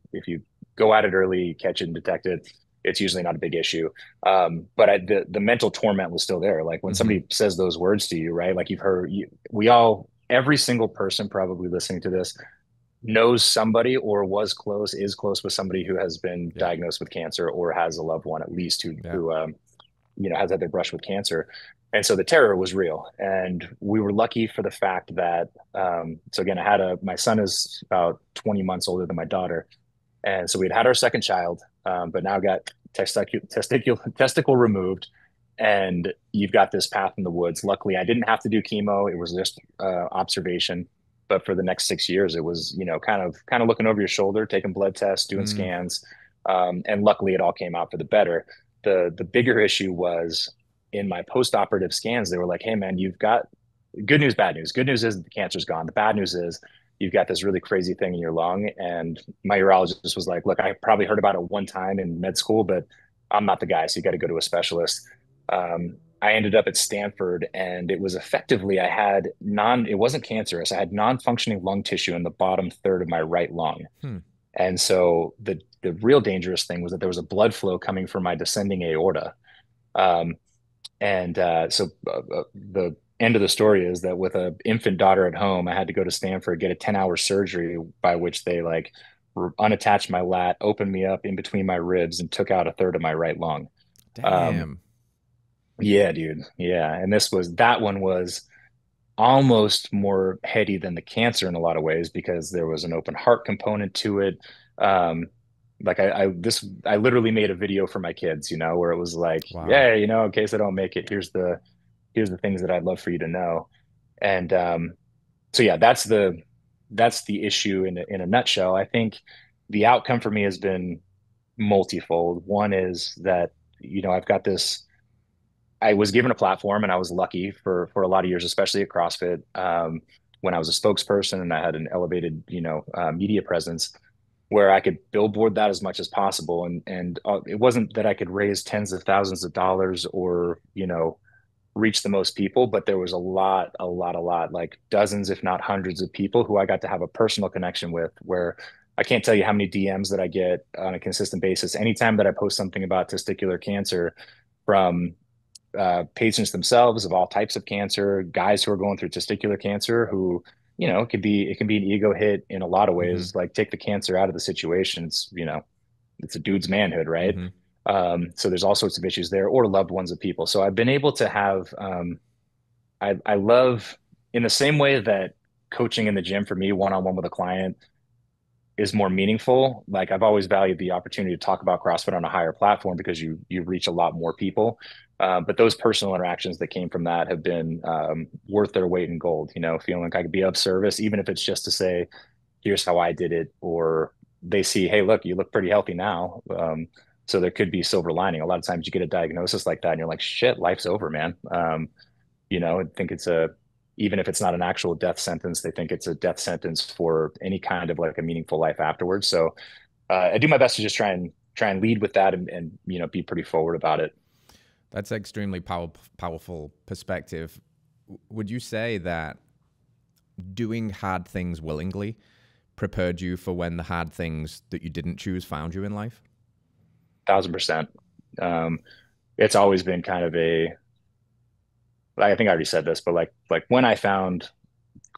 Speaker 2: go at it early, catch it and detect it, it's usually not a big issue. But the mental torment was still there. Like when somebody says those words to you, right? Like every single person probably listening to this knows somebody or is close with somebody who has been diagnosed with cancer or has a loved one at least who has had their brush with cancer. And so the terror was real. And we were lucky for the fact that, so again, my son is about 20 months older than my daughter. And so we'd had our second child, but now got testicle removed, and you've got this path in the woods. Luckily, I didn't have to do chemo. It was just observation. But for the next 6 years, it was, kind of looking over your shoulder, taking blood tests, doing scans. And luckily it all came out for the better. The bigger issue was in my post-operative scans, they were like, hey man, you've got good news, bad news. Good news is the cancer's gone. The bad news is you've got this really crazy thing in your lung. And my urologist was like, look, I probably heard about it one time in med school, but I'm not the guy. So you got to go to a specialist. I ended up at Stanford, and it was effectively, it wasn't cancerous. I had non-functioning lung tissue in the bottom third of my right lung. And so the real dangerous thing was that there was a blood flow coming from my descending aorta. So the end of the story is that with an infant daughter at home, I had to go to Stanford, get a 10-hour surgery by which they unattached my lat, opened me up in between my ribs, and took out a third of my right lung.
Speaker 1: Damn.
Speaker 2: Yeah, dude. Yeah. And that one was almost more heady than the cancer in a lot of ways because there was an open heart component to it. Like I literally made a video for my kids, where it was like,
Speaker 1: Wow.
Speaker 2: yeah, in case I don't make it, here's the things that I'd love for you to know. And so yeah, that's the issue in a nutshell. I think the outcome for me has been multifold. One is that, I've got this I was given a platform, and I was lucky for a lot of years, especially at CrossFit, when I was a spokesperson and I had an elevated, media presence where I could billboard that as much as possible. And it wasn't that I could raise tens of thousands of dollars or, reach the most people, but there was a lot, like dozens, if not hundreds of people who I got to have a personal connection with, where I can't tell you how many DMs that I get on a consistent basis. Anytime that I post something about testicular cancer, from patients themselves of all types of cancer, guys who are going through testicular cancer, who, it can be an ego hit in a lot of
Speaker 1: Mm-hmm.
Speaker 2: ways. Like, take the cancer out of the situation. It's a dude's manhood, right?
Speaker 1: Mm-hmm.
Speaker 2: So there's all sorts of issues there, or loved ones of people. So I've been able to have, I love, in the same way that coaching in the gym for me, one-on-one with a client, is more meaningful. Like, I've always valued the opportunity to talk about CrossFit on a higher platform because you reach a lot more people. But those personal interactions that came from that have been, worth their weight in gold. Feeling like I could be of service, even if it's just to say, here's how I did it, or they see, hey, look, you look pretty healthy now. So there could be silver lining. A lot of times you get a diagnosis like that, and you're like, shit, life's over, man. I think even if it's not an actual death sentence, they think it's a death sentence for any kind of like a meaningful life afterwards. So I do my best to just try and lead with that, and be pretty forward about it.
Speaker 1: That's extremely powerful perspective. Would you say that doing hard things willingly prepared you for when the hard things that you didn't choose found you in life?
Speaker 2: 1,000%. It's always been kind of I think I already said this, but like when I found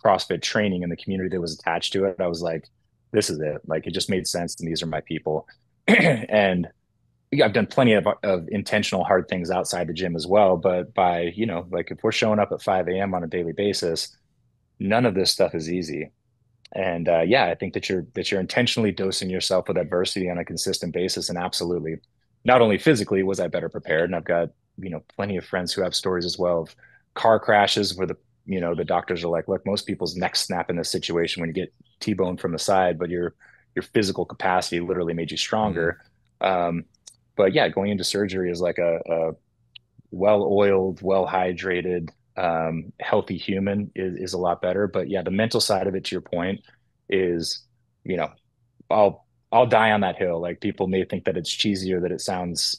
Speaker 2: CrossFit training and the community that was attached to it, I was like, this is it. Like, it just made sense, and these are my people. And yeah, I've done plenty of intentional hard things outside the gym as well. But like, if we're showing up at 5 a.m. on a daily basis, none of this stuff is easy. And yeah, I think that you're intentionally dosing yourself with adversity on a consistent basis. And absolutely, not only physically was I better prepared, and I've got, plenty of friends who have stories as well of car crashes where the doctors are like, look, most people's necks snap in this situation when you get T-boned from the side, but your physical capacity literally made you
Speaker 1: Mm.
Speaker 2: stronger. Um, but yeah, going into surgery is like a well-oiled, well-hydrated, healthy human is a lot better. But yeah, the mental side of it, to your point, is, you know, I'll die on that hill. Like, people may think that it's cheesy or that it sounds,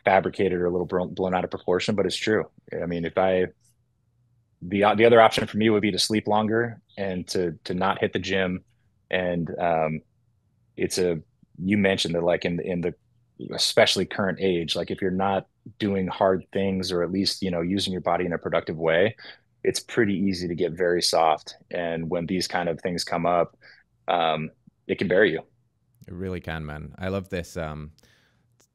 Speaker 2: fabricated or a little blown out of proportion, but it's true. I mean, if I the other option for me would be to sleep longer and to not hit the gym. And it's a you mentioned that, like, in the especially current age, like, if you're not doing hard things, or at least using your body in a productive way, it's pretty easy to get very soft. And when these kind of things come up, um, it can bury you.
Speaker 1: It really can, man. I love this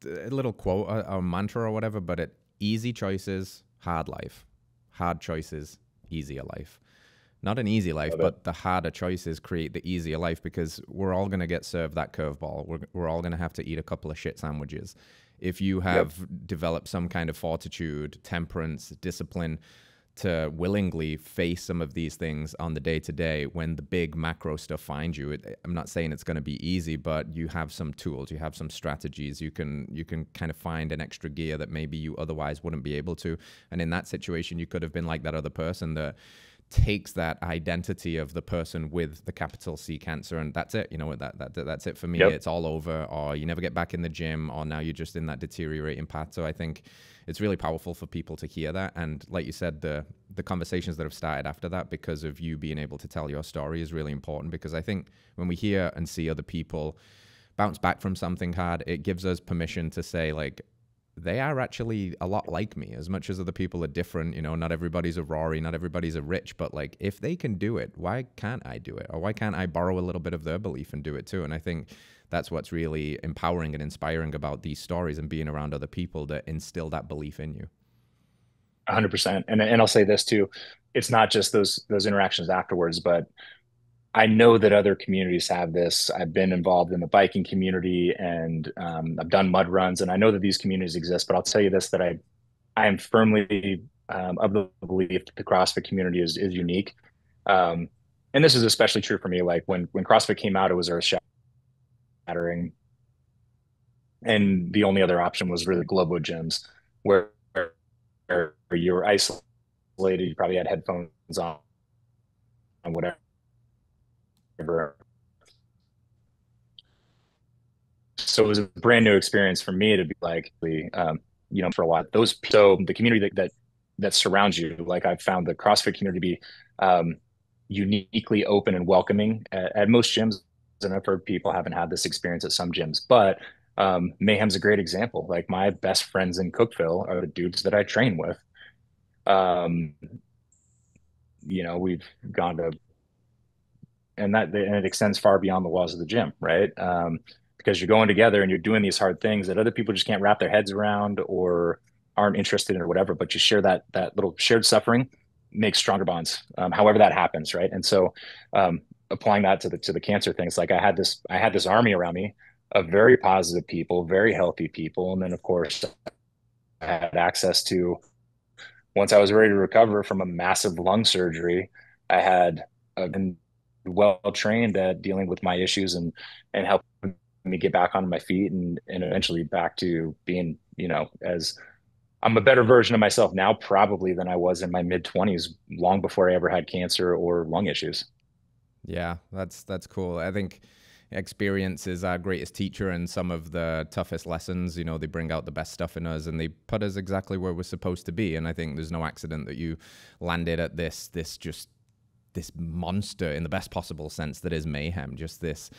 Speaker 1: a little quote or mantra or whatever, but easy choices, hard life. Hard choices, easier life. Not an easy life,
Speaker 2: Love it.
Speaker 1: but the harder choices create the easier life, because we're all going to get served that curveball. We're all going to have to eat a couple of shit sandwiches. If you
Speaker 2: Yep.
Speaker 1: have developed some kind of fortitude, temperance, discipline to willingly face some of these things on the day to day, when the big macro stuff finds you, I'm not saying it's going to be easy, but you have some tools, you have some strategies, you can kind of find an extra gear that maybe you otherwise wouldn't be able to. And in that situation, you could have been like that other person that takes that identity of the person with the capital C cancer, and that's it. You know what, that's it for me.
Speaker 2: Yep.
Speaker 1: It's all over, or you never get back in the gym, or now you're just in that deteriorating path. So I think it's really powerful for people to hear that. And like you said, the conversations that have started after that, because of you being able to tell your story, is really important, because I think when we hear and see other people bounce back from something hard, it gives us permission to say, like, they are actually a lot like me. As much as other people are different, not everybody's a Rory, not everybody's a Rich, but like, if they can do it, why can't I do it? Or why can't I borrow a little bit of their belief and do it too? And I think that's what's really empowering and inspiring about these stories, and being around other people that instill that belief in you.
Speaker 2: 100%. And I'll say this too. It's not just those interactions afterwards, but I know that other communities have this. I've been involved in the biking community, and I've done mud runs, and I know that these communities exist. But I'll tell you this: that I am firmly, of the belief that the CrossFit community is unique. Um, and this is especially true for me. Like, when CrossFit came out, it was earth shattering, and the only other option was really Globo gyms, where you were isolated, you probably had headphones on, whatever. So it was a brand new experience for me to be like, for a while. So the community that surrounds you, like I've found the CrossFit community to be uniquely open and welcoming at most gyms. And I've heard people haven't had this experience at some gyms, but Mayhem's a great example. Like my best friends in Cookville are the dudes that I train with. Um, we've gone to, and it extends far beyond the walls of the gym, right? Because you're going together and you're doing these hard things that other people just can't wrap their heads around or aren't interested in or whatever, but you share that little shared suffering makes stronger bonds, however that happens, right? And so applying that to the cancer things, like I had this army around me of very positive people, very healthy people. And then of course I had access to, once I was ready to recover from a massive lung surgery, I had been well trained at dealing with my issues and helping me get back on my feet and eventually back to being, as I'm a better version of myself now, probably than I was in my mid-20s, long before I ever had cancer or lung issues.
Speaker 1: Yeah, that's cool. I think experience is our greatest teacher, and some of the toughest lessons, they bring out the best stuff in us and they put us exactly where we're supposed to be. And I think there's no accident that you landed at this monster in the best possible sense that is Mayhem, just this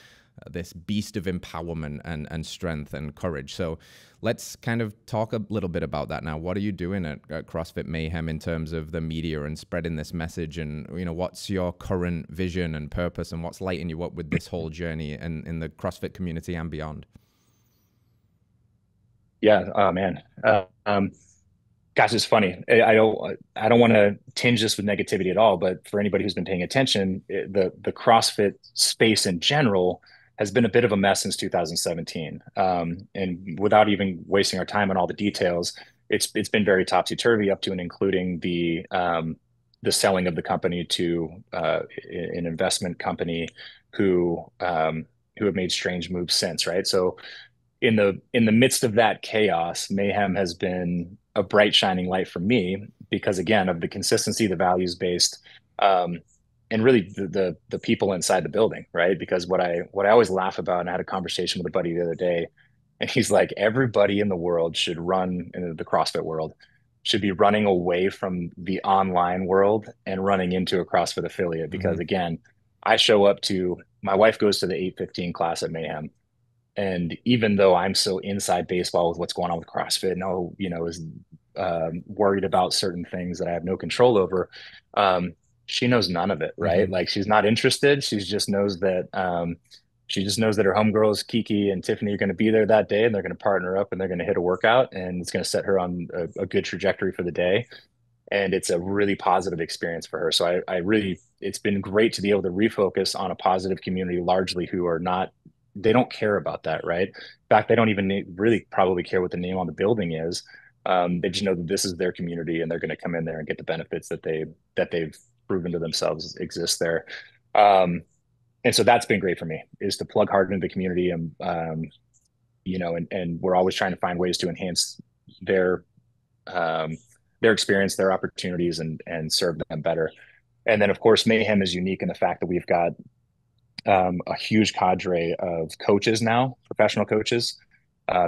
Speaker 1: beast of empowerment and strength and courage. So let's kind of talk a little bit about that now. What are you doing at CrossFit Mayhem in terms of the media and spreading this message? And, what's your current vision and purpose, and what's lighting you up with this whole journey and in the CrossFit community and beyond?
Speaker 2: Yeah. Oh man. Gosh, it's funny. I don't want to tinge this with negativity at all, but for anybody who's been paying attention, the CrossFit space in general has been a bit of a mess since 2017. And without even wasting our time on all the details, it's been very topsy-turvy up to and including the selling of the company to an investment company who have made strange moves since, right? So in the midst of that chaos, Mayhem has been a bright shining light for me because again of the consistency, the values based, and really the people inside the building, right? Because what I always laugh about, and I had a conversation with a buddy the other day, and he's like, everybody in the world should run in the CrossFit world should be running away from the online world and running into a CrossFit affiliate because again, I show up to, my wife goes to the 8:15 class at Mayhem. And even though I'm so inside baseball with what's going on with CrossFit, is worried about certain things that I have no control over, she knows none of it, right? Like she's not interested. She just knows that her homegirls Kiki and Tiffany are going to be there that day, and they're going to partner up, and they're going to hit a workout, and it's going to set her on a good trajectory for the day. And it's a really positive experience for her. So it's been great to be able to refocus on a positive community, largely who are not, they don't care about that, right? In fact, they don't even really probably care what the name on the building is. They just know that this is their community and they're going to come in there and get the benefits that they've proven to themselves exist there. And so that's been great for me, is to plug hard into the community and, and we're always trying to find ways to enhance their experience, their opportunities, and serve them better. And then of course, Mayhem is unique in the fact that we've got a huge cadre of coaches now, professional coaches,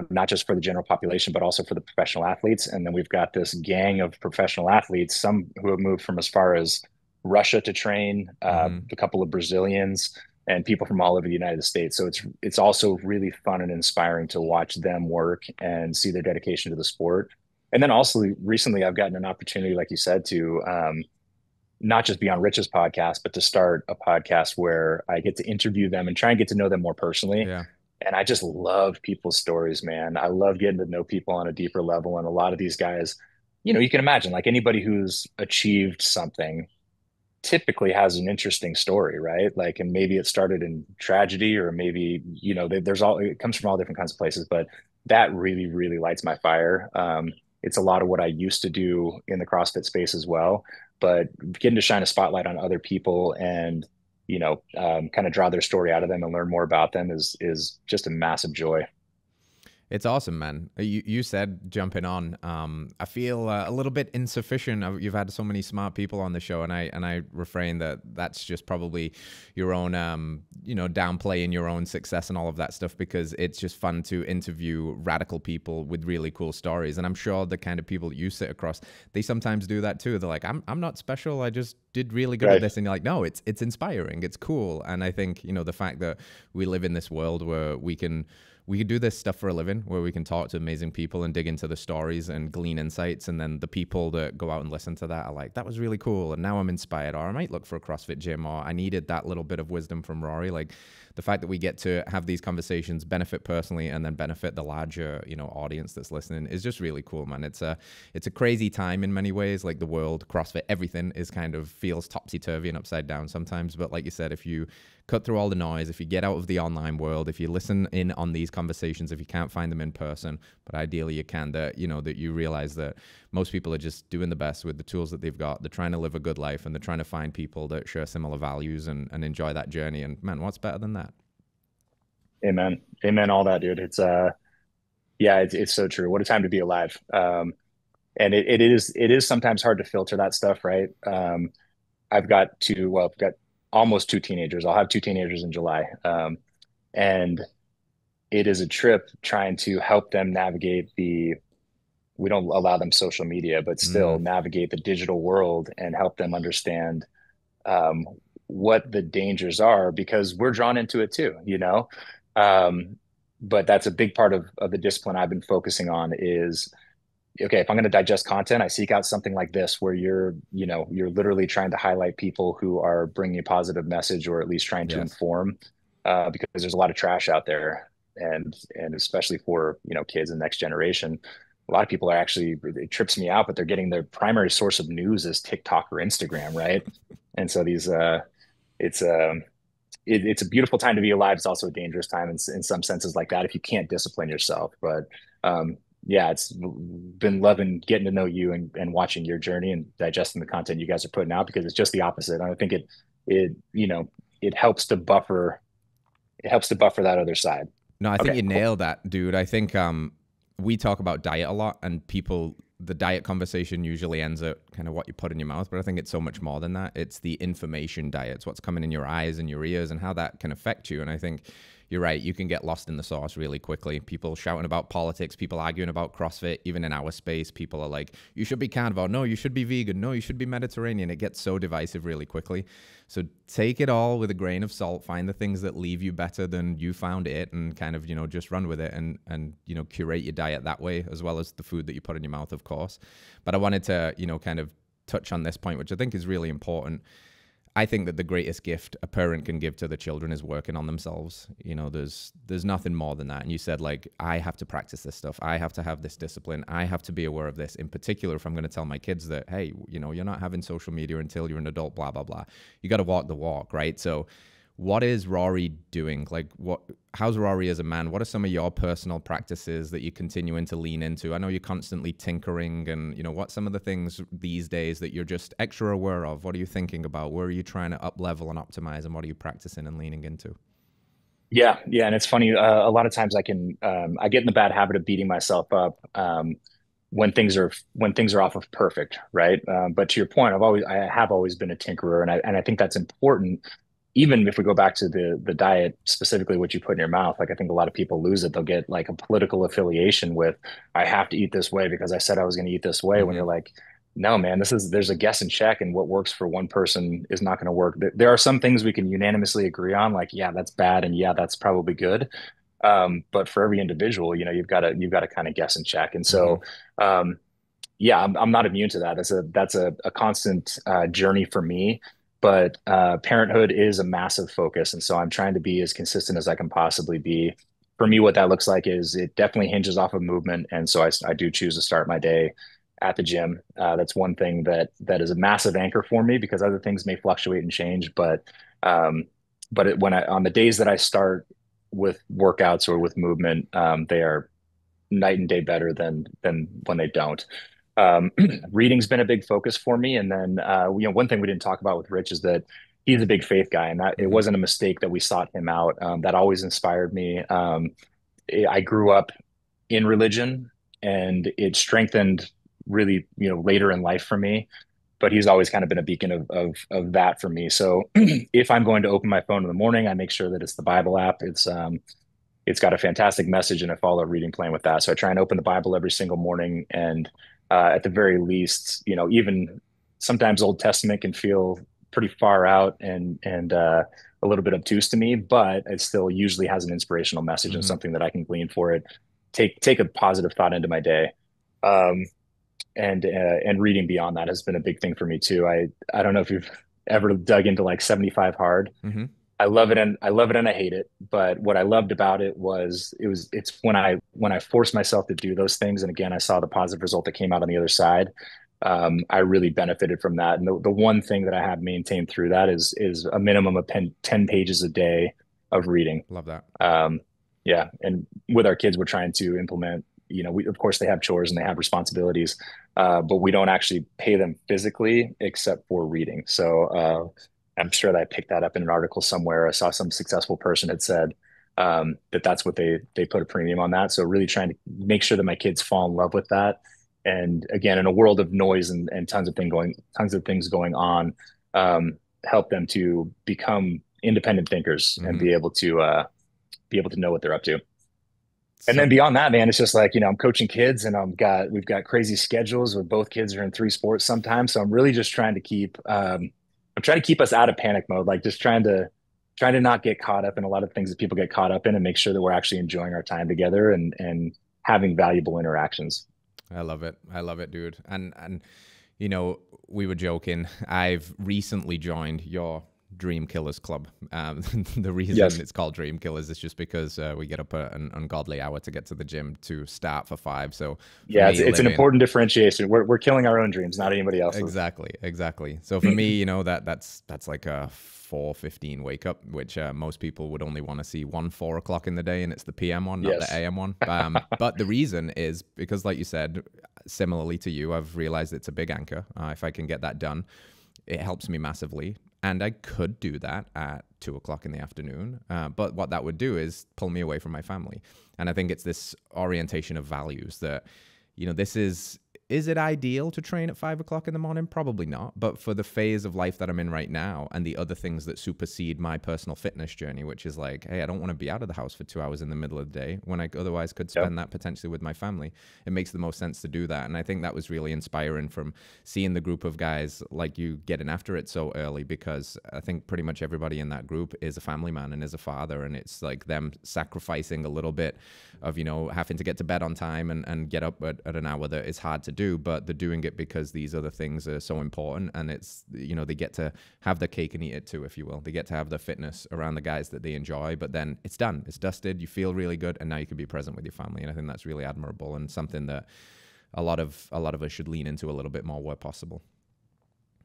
Speaker 2: not just for the general population, but also for the professional athletes. And then we've got this gang of professional athletes, some who have moved from as far as Russia to train, a couple of Brazilians, and people from all over the United States. So it's also really fun and inspiring to watch them work and see their dedication to the sport. And then also recently I've gotten an opportunity, like you said, to not just be on Rich's podcast, but to start a podcast where I get to interview them and try and get to know them more personally.
Speaker 1: Yeah.
Speaker 2: And I just love people's stories, man. I love getting to know people on a deeper level. And a lot of these guys, you can imagine, like anybody who's achieved something typically has an interesting story, right? Like, and maybe it started in tragedy, or maybe, it comes from all different kinds of places, but that really, really lights my fire. It's a lot of what I used to do in the CrossFit space as well, but getting to shine a spotlight on other people and, kind of draw their story out of them and learn more about them is just a massive joy.
Speaker 1: It's awesome, man. You said jumping on. I feel a little bit insufficient. You've had so many smart people on the show, and I refrain that that's just probably your own, downplaying your own success and all of that stuff, because it's just fun to interview radical people with really cool stories. And I'm sure the kind of people you sit across, they sometimes do that too. They're like, I'm not special. I just did really good at this. And you're like, no, it's inspiring. It's cool. And I think, the fact that we live in this world where we can do this stuff for a living, where we can talk to amazing people and dig into the stories and glean insights. And then the people that go out and listen to that are like, that was really cool. And now I'm inspired, or I might look for a CrossFit gym, or I needed that little bit of wisdom from Rory. Like, the fact that we get to have these conversations, benefit personally, and then benefit the larger, audience that's listening is just really cool, man. It's a crazy time in many ways. Like, the world, CrossFit, everything is kind of feels topsy-turvy and upside down sometimes. But like you said, if you cut through all the noise, if you get out of the online world, if you listen in on these conversations, if you can't find them in person, but ideally you can, that you realize that most people are just doing the best with the tools that they've got. They're trying to live a good life, and they're trying to find people that share similar values and enjoy that journey. And man, what's better than that?
Speaker 2: Amen. Amen. All that, dude. Yeah, it's so true. What a time to be alive. And it is sometimes hard to filter that stuff, right? I've got almost two teenagers. I'll have two teenagers in July. And it is a trip trying to help them navigate we don't allow them social media, but still navigate the digital world and help them understand um, what the dangers are, because we're drawn into it too. Um, but that's a big part of the discipline I've been focusing on is, okay, if I'm going to digest content, I seek out something like this where you're literally trying to highlight people who are bringing a positive message, or at least trying to
Speaker 1: Yes.
Speaker 2: inform, because there's a lot of trash out there, and especially for kids and next generation. A lot of people are actually, it trips me out, but they're getting their primary source of news as TikTok or Instagram, right? And so it's it's a beautiful time to be alive. It's also a dangerous time in some senses like that if you can't discipline yourself. But yeah, it's been loving getting to know you and watching your journey and digesting the content you guys are putting out, because it's just the opposite. I think it helps to buffer that other side.
Speaker 1: No, I think
Speaker 2: Okay,
Speaker 1: you
Speaker 2: cool.
Speaker 1: nailed that, dude. I think we talk about diet a lot, and the diet conversation usually ends at kind of what you put in your mouth, but I think it's so much more than that. It's the information diet. It's what's coming in your eyes and your ears and how that can affect you. And I think you're right. You can get lost in the sauce really quickly. People shouting about politics, people arguing about CrossFit, even in our space, people are like, you should be carnivore. No, you should be vegan. No, you should be Mediterranean. It gets so divisive really quickly. So take it all with a grain of salt, find the things that leave you better than you found it, and kind of, just run with it, and curate your diet that way, as well as the food that you put in your mouth, of course. But I wanted to, kind of touch on this point, which I think is really important. I think that the greatest gift a parent can give to the children is working on themselves. There's nothing more than that. And you said, like, I have to practice this stuff. I have to have this discipline. I have to be aware of this. In particular, if I'm going to tell my kids that, hey, you're not having social media until you're an adult, blah, blah, blah. You got to walk the walk, right? So what is Rory doing? Like, how's Rory as a man? What are some of your personal practices that you're continuing to lean into? I know you're constantly tinkering, and, what's some of the things these days that you're just extra aware of? What are you thinking about? Where are you trying to up level and optimize, and what are you practicing and leaning into?
Speaker 2: Yeah, and it's funny. A lot of times I get in the bad habit of beating myself up when things are off of perfect, right? But to your point, I have always been a tinkerer, and I think that's important. Even if we go back to the diet, specifically what you put in your mouth, like, I think a lot of people lose it. They'll get like a political affiliation with, I have to eat this way because I said I was going to eat this way. When
Speaker 1: Mm-hmm.
Speaker 2: you're like, no, man, there's a guess and check, and what works for one person is not going to work. There are some things we can unanimously agree on, like, yeah, that's bad, and yeah, that's probably good. But for every individual, you've got to kind of guess and check. And
Speaker 1: Mm-hmm.
Speaker 2: so, um, yeah, I'm not immune to that. That's a constant journey for me. But parenthood is a massive focus, and so I'm trying to be as consistent as I can possibly be. For me, what that looks like is it definitely hinges off of movement, and so I do choose to start my day at the gym. That's one thing that is a massive anchor for me, because other things may fluctuate and change. Um, on the days that I start with workouts or with movement, they are night and day better than when they don't. Um, Reading's been a big focus for me, and then one thing we didn't talk about with Rich is that he's a big faith guy, and that it
Speaker 1: Mm-hmm.
Speaker 2: wasn't a mistake that we sought him out. That always inspired me. I grew up in religion, and it strengthened really, later in life for me. But he's always kind of been a beacon of that for me. So if I'm going to open my phone in the morning, I make sure that it's the Bible app. It's got a fantastic message, and I follow a reading plan with that. So I try and open the Bible every single morning, and at the very least, even sometimes Old Testament can feel pretty far out and a little bit obtuse to me, but it still usually has an inspirational message and
Speaker 1: Mm-hmm.
Speaker 2: something that I can glean for it. Take a positive thought into my day. Um, and reading beyond that has been a big thing for me too. I don't know if you've ever dug into like 75 hard.
Speaker 1: Mm-hmm.
Speaker 2: I love it and I hate it. But what I loved about it was it's when I forced myself to do those things, and again I saw the positive result that came out on the other side. I really benefited from that. And the one thing that I have maintained through that is a minimum of 10 pages a day of reading.
Speaker 1: Love that.
Speaker 2: Yeah. And with our kids, we're trying to implement, of course they have chores and they have responsibilities, but we don't actually pay them physically except for reading. So, I'm sure that I picked that up in an article somewhere. I saw some successful person had said, that's what they put a premium on that. So really trying to make sure that my kids fall in love with that. And again, in a world of noise and tons of things going on, help them to become independent thinkers and
Speaker 1: Mm-hmm.
Speaker 2: be able to know what they're up to. And
Speaker 1: So
Speaker 2: then beyond that, man, it's just like, I'm coaching kids, and we've got crazy schedules with both kids are in 3 sports sometimes. So I'm really just trying to I'm trying to keep us out of panic mode, like just trying to not get caught up in a lot of things that people get caught up in, and make sure that we're actually enjoying our time together and having valuable interactions.
Speaker 1: I love it. I love it, dude. And we were joking. I've recently joined your Dream Killers Club. The reason
Speaker 2: Yes.
Speaker 1: it's called Dream Killers is just because we get up at an ungodly hour to get to the gym to start for 5. So for
Speaker 2: Yeah.
Speaker 1: me,
Speaker 2: It's an
Speaker 1: living
Speaker 2: important differentiation. We're killing our own dreams, not anybody else's.
Speaker 1: exactly. So for me, that's like a 4:15 wake up, which most people would only want to see 4 o'clock in the day, and it's the PM one, not the
Speaker 2: Yes.
Speaker 1: AM one. But the reason is because, like you said, similarly to you, I've realized it's a big anchor. If I can get that done, it helps me massively. And I could do that at 2 o'clock in the afternoon. But what that would do is pull me away from my family. And I think it's this orientation of values that, this is it ideal to train at 5 o'clock in the morning? Probably not. But for the phase of life that I'm in right now and the other things that supersede my personal fitness journey, which is like, hey, I don't want to be out of the house for 2 hours in the middle of the day when I otherwise could
Speaker 2: Yep.
Speaker 1: spend that potentially with my family. It makes the most sense to do that. And I think that was really inspiring from seeing the group of guys like you getting after it so early, because I think pretty much everybody in that group is a family man and is a father. And it's like them sacrificing a little bit of, having to get to bed on time and get up at an hour that is hard to do, but they're doing it because these other things are so important. And it's, they get to have the cake and eat it too, if you will. They get to have the fitness around the guys that they enjoy, but then it's done, it's dusted, you feel really good, and now you can be present with your family. And I think that's really admirable and something that a lot of us should lean into a little bit more where possible.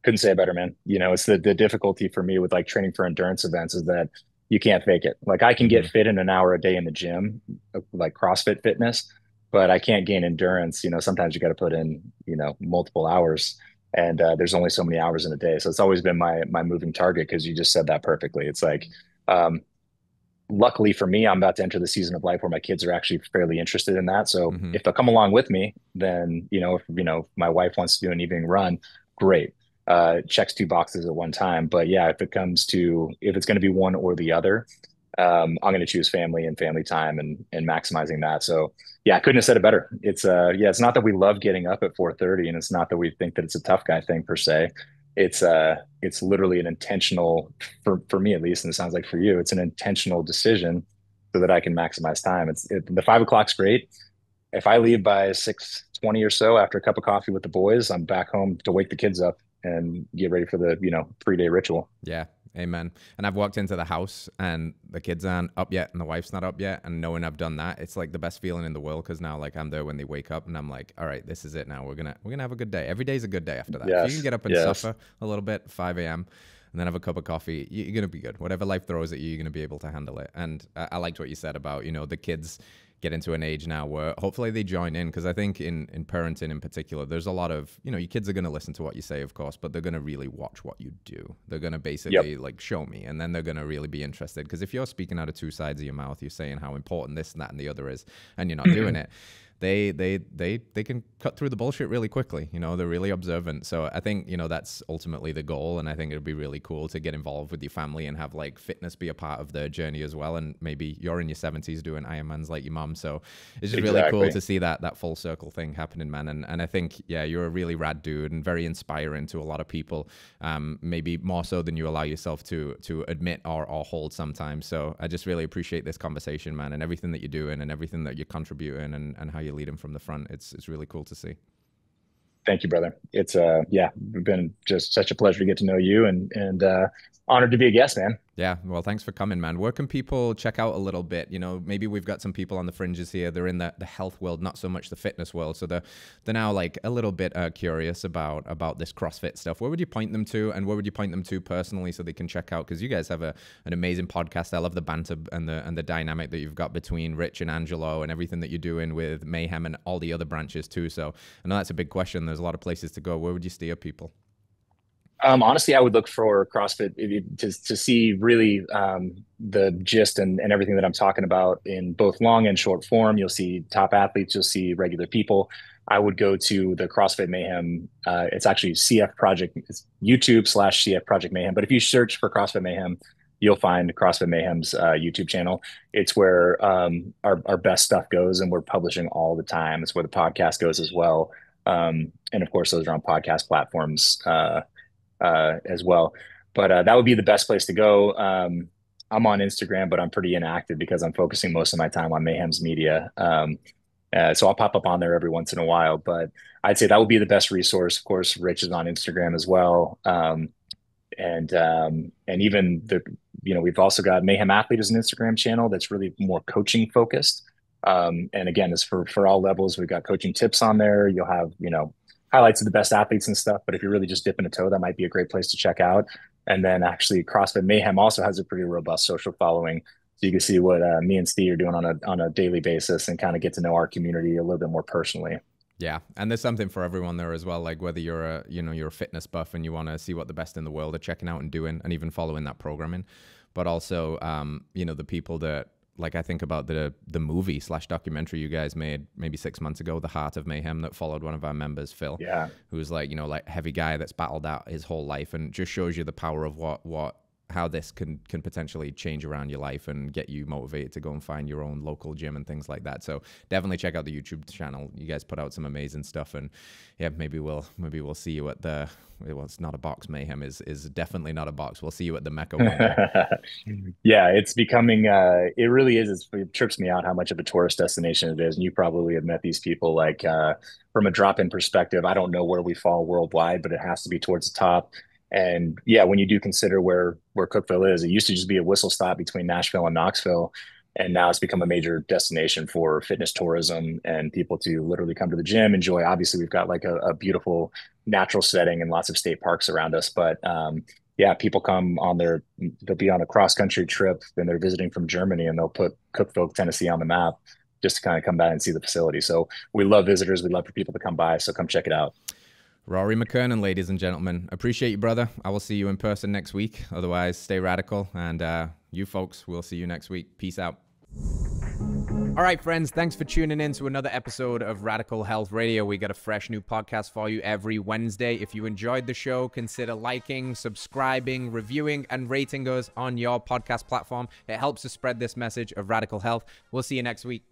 Speaker 2: Couldn't say it better, man. It's the difficulty for me with like training for endurance events is that you can't fake it. Like I can
Speaker 1: Mm-hmm.
Speaker 2: get fit in an hour a day in the gym, like CrossFit fitness, but I can't gain endurance. Sometimes you got to put in, multiple hours, and there's only so many hours in a day. So it's always been my moving target, because you just said that perfectly. It's like, um, luckily for me, I'm about to enter the season of life where my kids are actually fairly interested in that. So
Speaker 1: Mm-hmm.
Speaker 2: if they'll come along with me, then, if my wife wants to do an evening run, great. Checks 2 boxes at one time. But yeah, if it's going to be one or the other, I'm going to choose family and family time and maximizing that. So yeah, I couldn't have said it better. It's not that we love getting up at 4:30, and it's not that we think that it's a tough guy thing per se. It's literally an intentional, for me at least, and it sounds like for you, it's an intentional decision so that I can maximize time. The 5 o'clock's great. If I leave by 6:20 or so after a cup of coffee with the boys, I'm back home to wake the kids up and get ready for the, pre-day ritual.
Speaker 1: Yeah. Amen. And I've walked into the house and the kids aren't up yet and the wife's not up yet. And knowing I've done that, it's like the best feeling in the world, because now like I'm there when they wake up and I'm like, all right, this is it now. We're gonna have a good day. Every day's a good day after that. If you can
Speaker 2: Yes.
Speaker 1: get up and
Speaker 2: Yes.
Speaker 1: suffer a little bit, 5 a.m. and then have a cup of coffee, you're gonna be good. Whatever life throws at you, you're gonna be able to handle it. And I liked what you said about, the kids get into an age now where hopefully they join in, because I think in parenting in particular, there's a lot of, you know, your kids are going to listen to what you say, of course, but they're going to really watch what you do. They're going to basically like show me, and then they're going to really be interested, because if you're speaking out of two sides of your mouth, you're saying how important this and that and the other is, and you're not doing it, they can cut through the bullshit really quickly. You know, they're really observant. So I think, you know, that's ultimately the goal. And I think it'd be really cool to get involved with your family and have like fitness be a part of their journey as well. And maybe you're in your 70s doing Ironmans like your mom. So it's just really cool to see that full circle thing happening, man. And I think, yeah, you're a really rad dude and very inspiring to a lot of people, maybe more so than you allow yourself to admit or hold sometimes. So I just really appreciate this conversation, man, and everything that you're doing and everything that you're contributing and how you lead them from the front. It's really cool to see.
Speaker 2: Thank you, brother. It's yeah, been just such a pleasure to get to know you, and honored to be a guest, man.
Speaker 1: Yeah, well, thanks for coming, man. Where can people check out a little bit? You know, maybe we've got some people on the fringes here. They're in the health world, not so much the fitness world. So they're now like a little bit curious about this CrossFit stuff. Where would you point them to, and where would you point them to personally so they can check out? Because you guys have an amazing podcast. I love the banter and the dynamic that you've got between Rich and Angelo and everything that you're doing with Mayhem and all the other branches too. So I know that's a big question. There's a lot of places to go. Where would you steer people?
Speaker 2: Honestly, I would look for CrossFit to see really the gist and everything that I'm talking about in both long and short form. You'll see top athletes, you'll see regular people. I would go to the CrossFit Mayhem. It's actually CF Project. It's YouTube/CF Project Mayhem. But if you search for CrossFit Mayhem, you'll find CrossFit Mayhem's YouTube channel. It's where our best stuff goes, and we're publishing all the time. It's where the podcast goes as well. And of course, those are on podcast platforms as well. But that would be the best place to go. I'm on Instagram, but I'm pretty inactive because I'm focusing most of my time on Mayhem's media. So I'll pop up on there every once in a while, but I'd say that would be the best resource. Of course, Rich is on Instagram as well. And even we've also got Mayhem Athlete as an Instagram channel that's really more coaching focused. And again, it's for all levels. We've got coaching tips on there. You'll have, highlights of the best athletes and stuff. But if you're really just dipping a toe, that might be a great place to check out. And then actually CrossFit Mayhem also has a pretty robust social following. So you can see what me and Ste are doing on a daily basis and kind of get to know our community a little bit more personally.
Speaker 1: Yeah, and there's something for everyone there as well. Like whether you're a fitness buff and you want to see what the best in the world are checking out and doing, and even following that programming, but also the people that, like, I think about the movie/documentary you guys made maybe 6 months ago, The Heart of Mayhem, that followed one of our members, Phil, who was like heavy guy that's battled out his whole life, and just shows you the power of how this can potentially change around your life and get you motivated to go and find your own local gym and things like that. So definitely check out the YouTube channel. You guys put out some amazing stuff, and yeah, maybe we'll see you at the, well, it's not a box. Mayhem is definitely not a box. We'll see you at the Mecca one day.
Speaker 2: Yeah, it's becoming, it really is. It trips me out how much of a tourist destination it is. And you probably have met these people, like from a drop-in perspective, I don't know where we fall worldwide, but it has to be towards the top. And yeah, when you do consider where Cookeville is, it used to just be a whistle stop between Nashville and Knoxville. And now it's become a major destination for fitness tourism and people to literally come to the gym, enjoy. Obviously, we've got like a beautiful natural setting and lots of state parks around us. But yeah, people come they'll be on a cross-country trip and they're visiting from Germany, and they'll put Cookeville, Tennessee on the map just to kind of come by and see the facility. So we love visitors. We love for people to come by. So come check it out.
Speaker 1: Rory McKernan, ladies and gentlemen. Appreciate you, brother. I will see you in person next week. Otherwise, stay radical. And you folks, we'll see you next week. Peace out. All right, friends, thanks for tuning in to another episode of Radical Health Radio. We got a fresh new podcast for you every Wednesday. If you enjoyed the show, consider liking, subscribing, reviewing, and rating us on your podcast platform. It helps to spread this message of radical health. We'll see you next week.